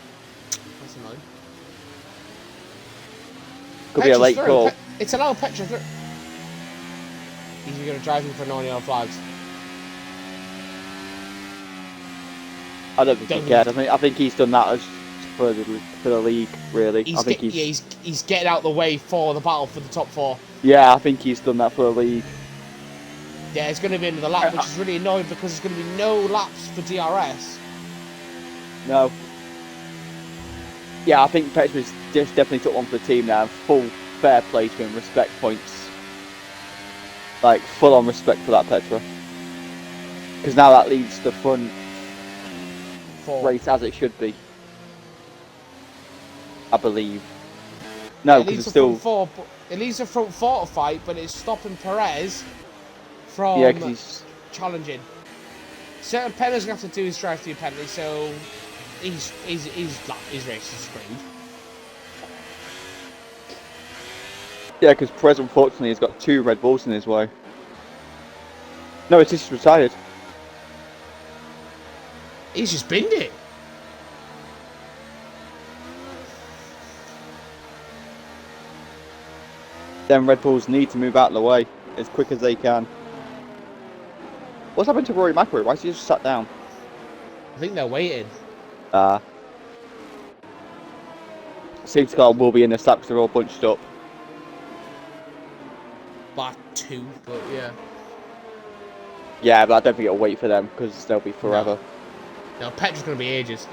[SPEAKER 2] That's annoying.
[SPEAKER 1] Could be a late
[SPEAKER 2] through.
[SPEAKER 1] call.
[SPEAKER 2] It's allowed Petra through. He's going to drive him for non-yellow flags.
[SPEAKER 1] I don't think he cared. I think he's done that as for the league, really. I think
[SPEAKER 2] he's getting out the way for the battle for the top 4.
[SPEAKER 1] Yeah, I think he's done that for the league.
[SPEAKER 2] Yeah, it's going to be another lap, which is really annoying because there's going to be no laps for DRS.
[SPEAKER 1] No. Yeah, I think Petra's just definitely took one for the team now. Full fair play to him, respect points. Like, full on respect for that Petra. Because now that leads the front
[SPEAKER 2] 4.
[SPEAKER 1] race as it should be. I believe. No, because it's still...
[SPEAKER 2] It leaves the front 4 to fight, but it's stopping Perez from challenging. Certain penalties going to have to do his drive-through penalty, so his race is screwed.
[SPEAKER 1] Yeah, because Perez unfortunately has got 2 Red Bulls in his way. No, it's just retired.
[SPEAKER 2] He's just binned it.
[SPEAKER 1] Then Red Bulls need to move out of the way as quick as they can. What's happened to Rory McIlroy? Why is he just sat down?
[SPEAKER 2] I think they're waiting.
[SPEAKER 1] Safety car will be in the lap because they're all bunched up.
[SPEAKER 2] Bar 2, but yeah.
[SPEAKER 1] Yeah, but I don't think it'll wait for them because they'll be forever.
[SPEAKER 2] No, Petra's going to be ages.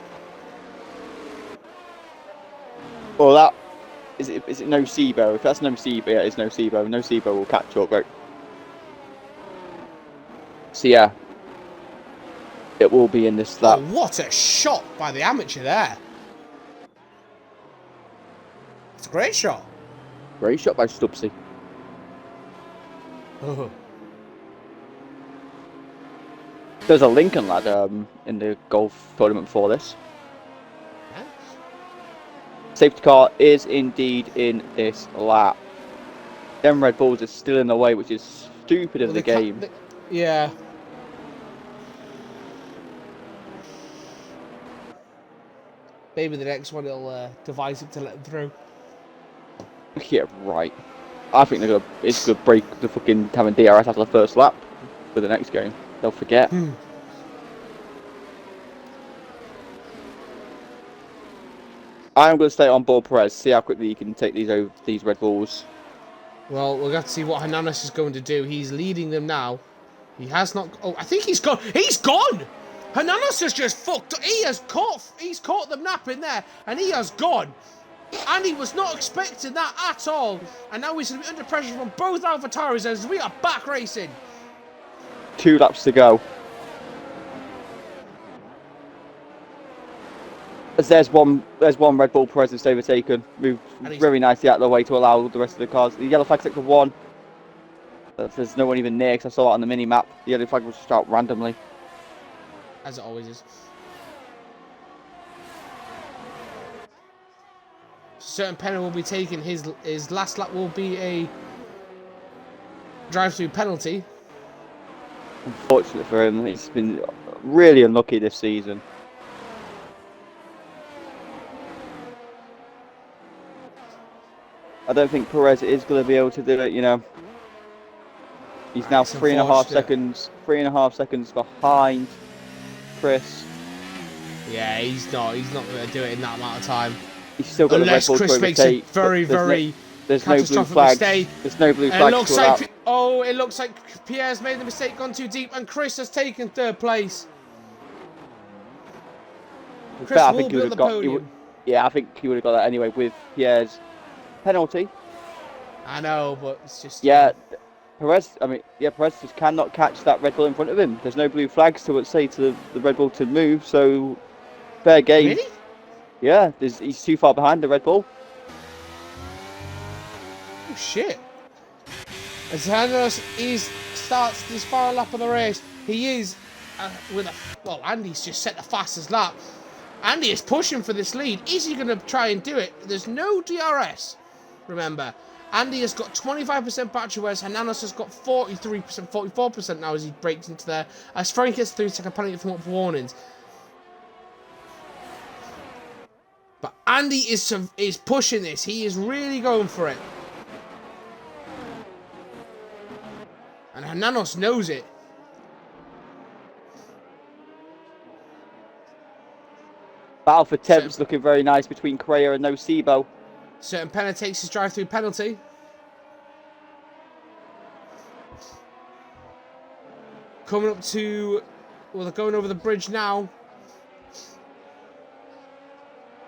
[SPEAKER 1] Well, that... Is it no Sebo? If that's no Sebo, yeah, it's no Sebo. No Sebo will catch up, right? So yeah, it will be in this lap.
[SPEAKER 2] Oh, what a shot by the amateur there! It's a great shot.
[SPEAKER 1] Great shot by Stubbsy.
[SPEAKER 2] Oh.
[SPEAKER 1] There's a Lincoln lad in the golf tournament for this.
[SPEAKER 2] Nice.
[SPEAKER 1] Safety car is indeed in this lap. Them Red Bulls are still in the way, which is stupid of the game.
[SPEAKER 2] Yeah. Maybe the next one will devise it to let them through.
[SPEAKER 1] Yeah, right. I think it's gonna break the fucking having DRS after the first lap for the next game. They'll forget. I'm going to stay on board Perez, see how quickly he can take these Red Bulls.
[SPEAKER 2] Well, we'll have to see what Hernandez is going to do. He's leading them now. He has not... Oh, I think he's gone. He's gone! Hernandez has just fucked... He's caught them napping there, and he has gone. And he was not expecting that at all. And now he's going to be under pressure from both AlphaTauris as we are back racing.
[SPEAKER 1] 2 laps to go. As there's one Red Bull Perez that's overtaken. Moved very nicely out of the way to allow the rest of the cars. The yellow flag sector 1. There's no one even near, because I saw it on the mini map. The yellow flag was just out randomly.
[SPEAKER 2] As it always is. Certain penalty will be taken. His last lap will be a drive-through penalty.
[SPEAKER 1] Unfortunately for him, he's been really unlucky this season. I don't think Perez is going to be able to do it, you know. He's now 3.5 seconds, 3.5 seconds behind Chris.
[SPEAKER 2] Yeah, he's not going to do it in that amount of time.
[SPEAKER 1] He's still got
[SPEAKER 2] Unless
[SPEAKER 1] the Red Bull
[SPEAKER 2] Chris
[SPEAKER 1] to
[SPEAKER 2] makes a
[SPEAKER 1] overtake.
[SPEAKER 2] very
[SPEAKER 1] There's no blue flags.
[SPEAKER 2] Mistake.
[SPEAKER 1] There's no blue flags.
[SPEAKER 2] It looks like Pierre's made the mistake, gone too deep, and Chris has taken third place. Chris will be on the podium.
[SPEAKER 1] Yeah, I think he would have got that anyway with Pierre's penalty.
[SPEAKER 2] I know, but it's just...
[SPEAKER 1] Yeah, Perez just cannot catch that Red Bull in front of him. There's no blue flags to say to the Red Bull to move, so fair game.
[SPEAKER 2] Really?
[SPEAKER 1] Yeah, he's too far behind the Red Bull.
[SPEAKER 2] Oh, shit. As he starts this final lap of the race, he is Andy's just set the fastest lap. Andy is pushing for this lead. Is he going to try and do it? There's no DRS, remember. Andy has got 25% battery, whereas Hernanos has got 43%, 44% now as he breaks into there. As Frank gets 3-second penalty for multiple warnings. But Andy is pushing this. He is really going for it. And Hernanos knows it.
[SPEAKER 1] Battle for 10's looking very nice between Correa and Nocebo.
[SPEAKER 2] Certain Penna takes his drive-through penalty. Coming up to... Well, they're going over the bridge now.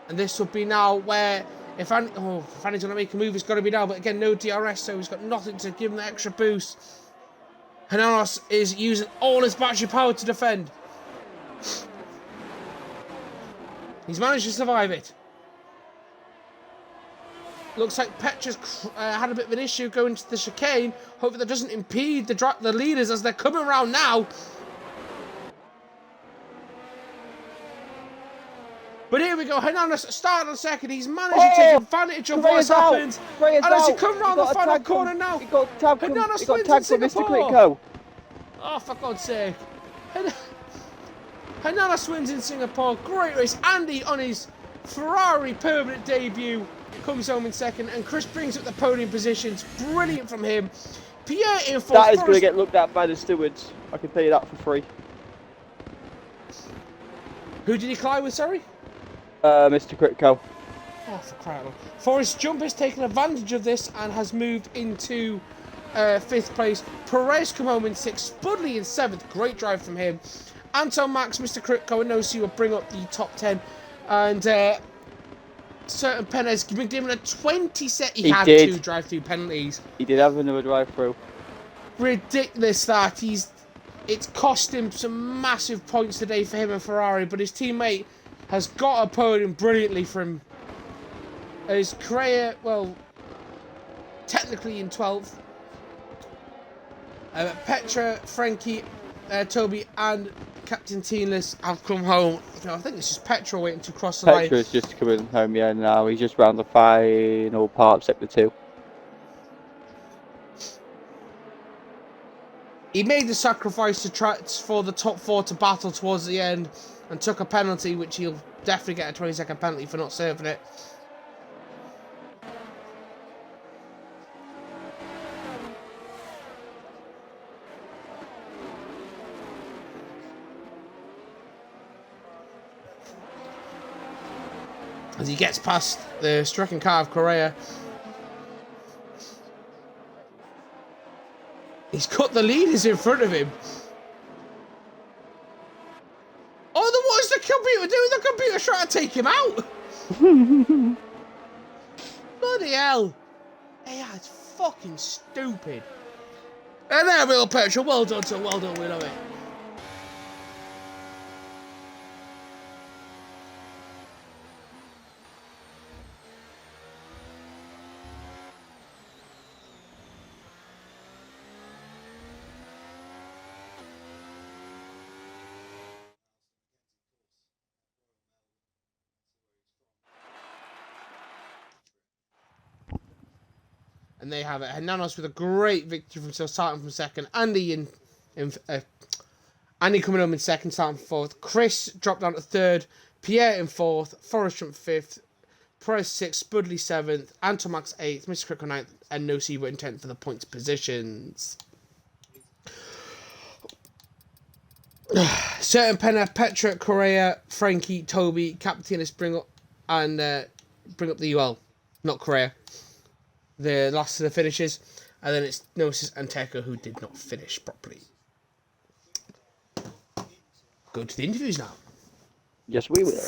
[SPEAKER 2] And this will be now where... If Andy's going to make a move, it's got to be now. But again, no DRS, so he's got nothing to give him the extra boost. Hernanos is using all his battery power to defend. He's managed to survive it. Looks like Petra's had a bit of an issue going to the chicane. Hope that doesn't impede the leaders as they're coming around now. But here we go. Hernanos started on second. He's managed to take advantage of what's happened. And as he comes around the final corner now, Hernanos wins in Singapore. Oh, for God's sake. Hernanos wins in Singapore. Great race. Andy on his Ferrari permanent debut comes home in second, and Chris brings up the podium positions. Brilliant from him. Pierre in fourth.
[SPEAKER 1] That is going to get looked at by the stewards. I can tell you that for free.
[SPEAKER 2] Who did he collide with, sorry?
[SPEAKER 1] Mr. Critco.
[SPEAKER 2] Oh, for crying out loud. Forrest Jump has taken advantage of this and has moved into fifth place. Perez come home in sixth. Spudley in seventh. Great drive from him. Anton Max, Mr. Critco, and Nosy will bring up the top 10. And certain Penez been given a 20 set. He had two drive-through penalties.
[SPEAKER 1] He did have another drive-through.
[SPEAKER 2] Ridiculous that it's cost him some massive points today for him and Ferrari, but his teammate has got a podium brilliantly for him. As Correa, well, technically in 12th. Petra, Frankie, Toby, and Captain Teenless have come home. I think it's just Petra waiting to cross the line.
[SPEAKER 1] Petra's just coming home, yeah, now. He's just round the final part of Sector 2.
[SPEAKER 2] He made the sacrifice to try for the top 4 to battle towards the end and took a penalty, which he'll definitely get a 20-second penalty for not serving it. As he gets past the stricken car of Correa. He's cut the leaders in front of him. Oh, what's the computer doing? The computer's trying to take him out. Bloody hell. Yeah, it's fucking stupid. And there, Will Petra. Well done, sir. Well done, we love it. and they have it. Hernanos with a great victory from starting from second. Andy Andy coming home in second, starting from fourth. Chris dropped down to third. Pierre in fourth. Forrest jumped fifth. Perez sixth. Spudley seventh. Antomax eighth. Mr. Crickle ninth. And No Seaver in 10th for the points positions. Certain Penna, Petra, Correa, Frankie, Toby, Capitainis bring up the UL, not Correa. The last of the finishes, and then it's Gnosis and Teko who did not finish properly. Go to the interviews now.
[SPEAKER 1] Yes, we will.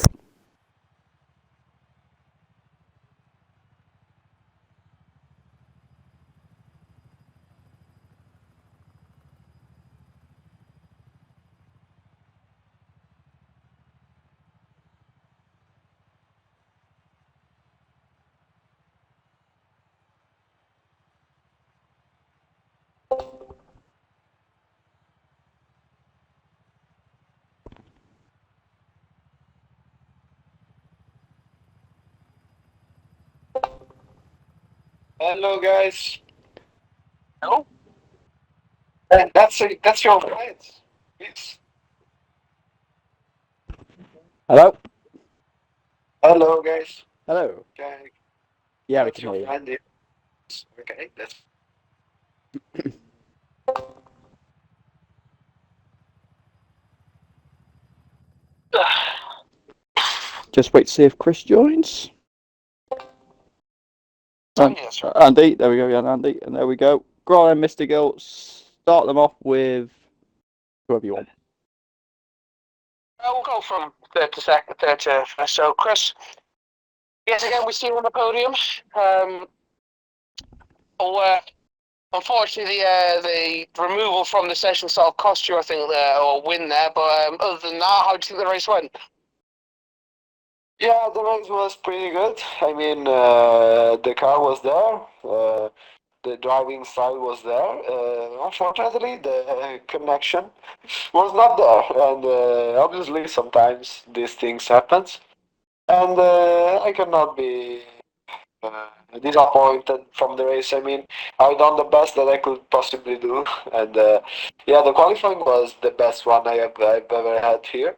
[SPEAKER 3] Hello, guys. Hello. That's your friend. Yes.
[SPEAKER 1] Hello?
[SPEAKER 3] Hello, guys.
[SPEAKER 1] Hello?
[SPEAKER 3] Okay.
[SPEAKER 1] Yeah, we
[SPEAKER 3] That's
[SPEAKER 1] can
[SPEAKER 3] your
[SPEAKER 1] hear you.
[SPEAKER 3] friend. Yes. Okay. That's.
[SPEAKER 1] Just wait to see if Chris joins.
[SPEAKER 3] Yes.
[SPEAKER 1] Andy, there we go, yeah, Andy, and there we go. Go on then, Mr. Gill. Start them off with whoever you want.
[SPEAKER 3] We'll go from third to second, third to first. So, Chris, yes, again, we see you on the podium. Unfortunately, the removal from the session sort of cost you, I think, or win there. But other than that, how do you think the race went? Yeah, the race was pretty good. I mean, the car was there. The driving style was there. Unfortunately, the connection was not there, and obviously sometimes these things happens, and I cannot be disappointed from the race. I mean, I done the best that I could possibly do, and yeah, the qualifying was the best one I've ever had here.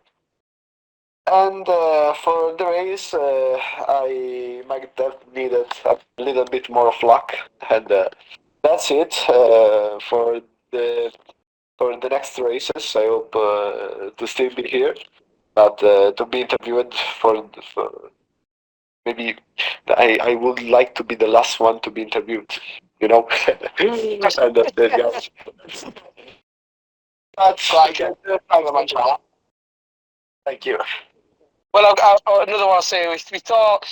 [SPEAKER 3] And for the race, I might have needed a little bit more of luck, and that's it the for the next races. I hope to still be here, but to be interviewed for maybe I would like to be the last one to be interviewed. You know, and that's it, guys. That's okay. Thank you. Well, another one I'll say, we thought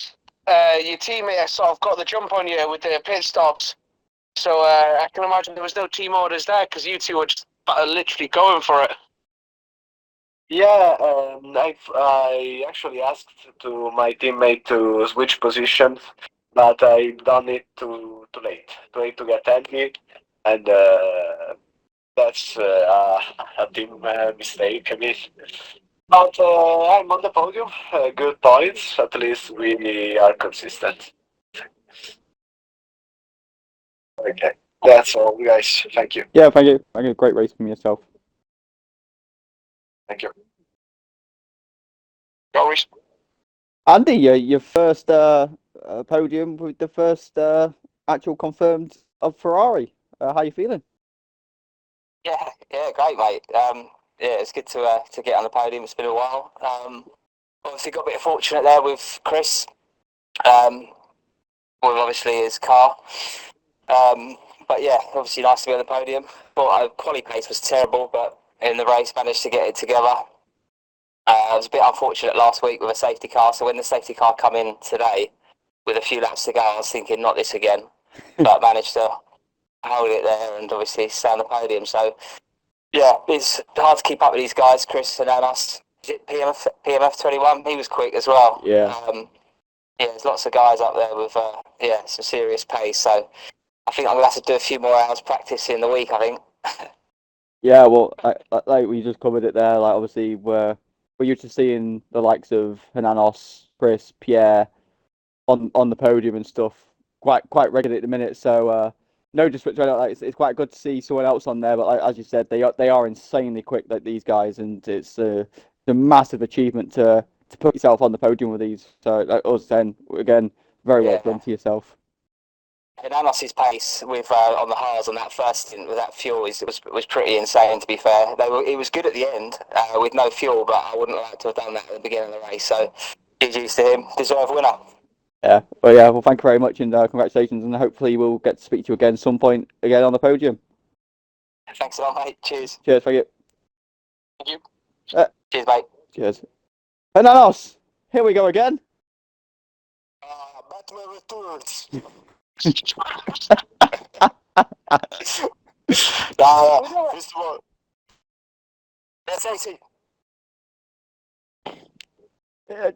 [SPEAKER 3] your teammate sort of got the jump on you with the pit stops. So I can imagine there was no team orders there because you two were just literally going for it. Yeah, I actually asked to my teammate to switch positions, but I done it too late. Too late to get angry, and that's a team mistake. I mean, but I'm on the podium. Good points. At least we are consistent. Okay, that's all, guys. Thank you.
[SPEAKER 1] Yeah, thank you. Thank you. Great race from yourself.
[SPEAKER 3] Thank you. Always.
[SPEAKER 1] Andy, your first podium with the first actual confirmed of Ferrari. How you feeling?
[SPEAKER 4] Yeah, great, mate. Yeah, it's good to get on the podium. It's been a while. Obviously, got a bit fortunate there with Chris. With obviously his car. But yeah, obviously nice to be on the podium. Thought quali pace was terrible, but in the race managed to get it together. I was a bit unfortunate last week with a safety car, so when the safety car come in today with a few laps to go, I was thinking not this again, but managed to hold it there and obviously stay on the podium. So yeah, it's hard to keep up with these guys, Chris and us. Is it PMF 21? He was quick as well.
[SPEAKER 1] Yeah.
[SPEAKER 4] Yeah, there's lots of guys up there with some serious pace. So I think I'm gonna have to do a few more hours practice in the week. I think.
[SPEAKER 1] Yeah, well, like we just covered it there. Like obviously, we're used to seeing the likes of Hernanos, Chris, Pierre on the podium and stuff. quite regularly at the minute. So no disrespect, like it's quite good to see someone else on there. But like, as you said, they are insanely quick, like these guys, and it's a massive achievement to put yourself on the podium with these. So like us, then again, very well done to yourself.
[SPEAKER 4] And Anos's pace with on the hards on that first stint with that fuel was pretty insane. To be fair, it was good at the end with no fuel, but I wouldn't like to have done that at the beginning of the race. So, GG's to him, deserved winner.
[SPEAKER 1] Yeah, well, thank you very much, and congratulations, and hopefully we'll get to speak to you again some point again on the podium.
[SPEAKER 4] Thanks a lot, mate. Cheers.
[SPEAKER 1] Cheers, thank you.
[SPEAKER 3] Thank you.
[SPEAKER 4] Cheers, mate.
[SPEAKER 1] Cheers. And Anos, here we go again.
[SPEAKER 5] Batman returns. First of all, let's say.
[SPEAKER 1] I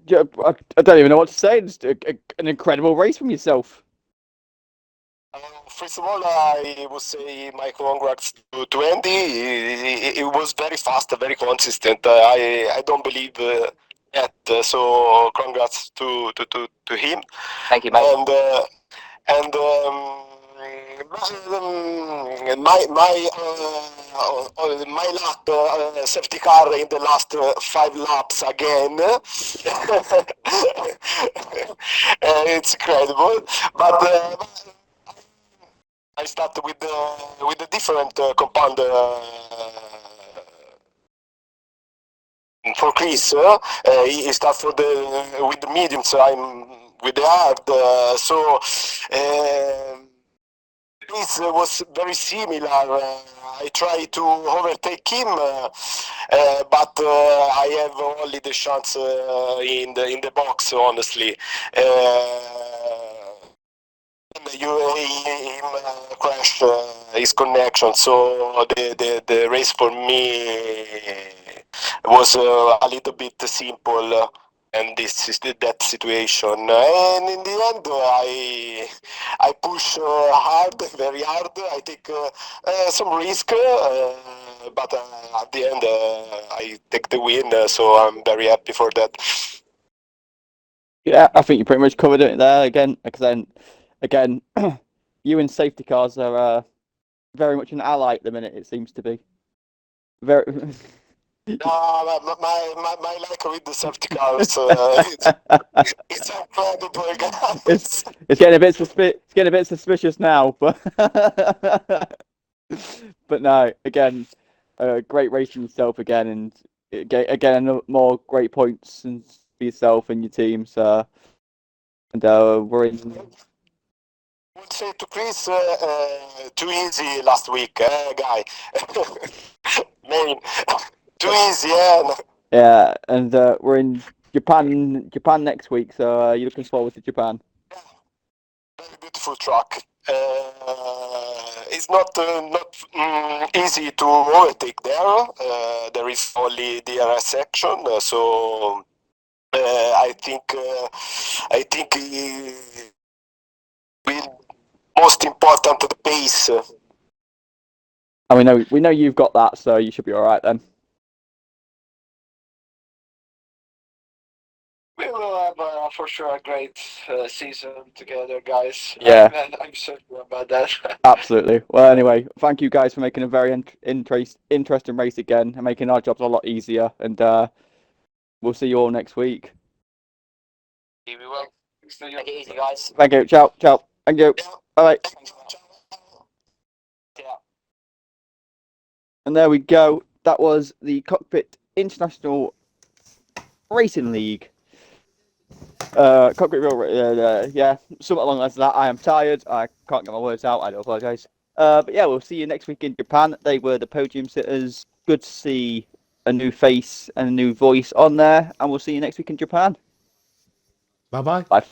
[SPEAKER 1] don't even know what to say. Just an incredible race from yourself.
[SPEAKER 5] First of all, I would say my congrats to Andy. It was very fast, very consistent. I don't believe that. So congrats to him.
[SPEAKER 4] Thank you, mate.
[SPEAKER 5] And my lap safety car in the last 5 laps again. It's incredible, but. I start with the different compound for Chris. He starts with the medium, so I'm with the hard. So Chris was very similar. I try to overtake him, but I have only the chance in the box, honestly. Him crashed his connection, so the race for me was a little bit simple, and this is that situation. And in the end, I push hard, very hard. I take some risk, but at the end, I take the win. So I'm very happy for that.
[SPEAKER 1] Yeah, I think you pretty much covered it there again. Because again, you and safety cars are very much an ally at the minute. It seems to be very.
[SPEAKER 5] My luck with the safety cars, it's incredible, guys.
[SPEAKER 1] It's getting a bit it's getting a bit suspicious now, but but no, again, great racing yourself again, and again more great points and for yourself and your team. So, and we're in.
[SPEAKER 5] I would say to Chris, too easy last week, guy. Man, too easy, yeah.
[SPEAKER 1] Yeah, and we're in Japan next week. So you're looking forward to Japan.
[SPEAKER 5] Very beautiful track. It's not easy to overtake there. There is only the RS section, so I think will most important the pace.
[SPEAKER 1] And we know you've got that, so you should be all right then.
[SPEAKER 6] We will have for sure a great season together, guys.
[SPEAKER 1] Yeah.
[SPEAKER 6] I'm certain about that.
[SPEAKER 1] Absolutely. Well, anyway, thank you guys for making a very interesting race again and making our jobs a lot easier. And we'll see you all next week.
[SPEAKER 3] We will.
[SPEAKER 4] Take it easy, guys.
[SPEAKER 1] Thank you. Ciao. Ciao. Thank you. Bye.
[SPEAKER 4] Yeah.
[SPEAKER 1] And there we go. That was the Cockpit International Racing League. Cockpit Real, yeah, something along the lines of that. I am tired. I can't get my words out. I do apologise. But yeah, we'll see you next week in Japan. They were the podium sitters. Good to see a new face and a new voice on there. And we'll see you next week in Japan.
[SPEAKER 2] Bye-bye.
[SPEAKER 1] Bye.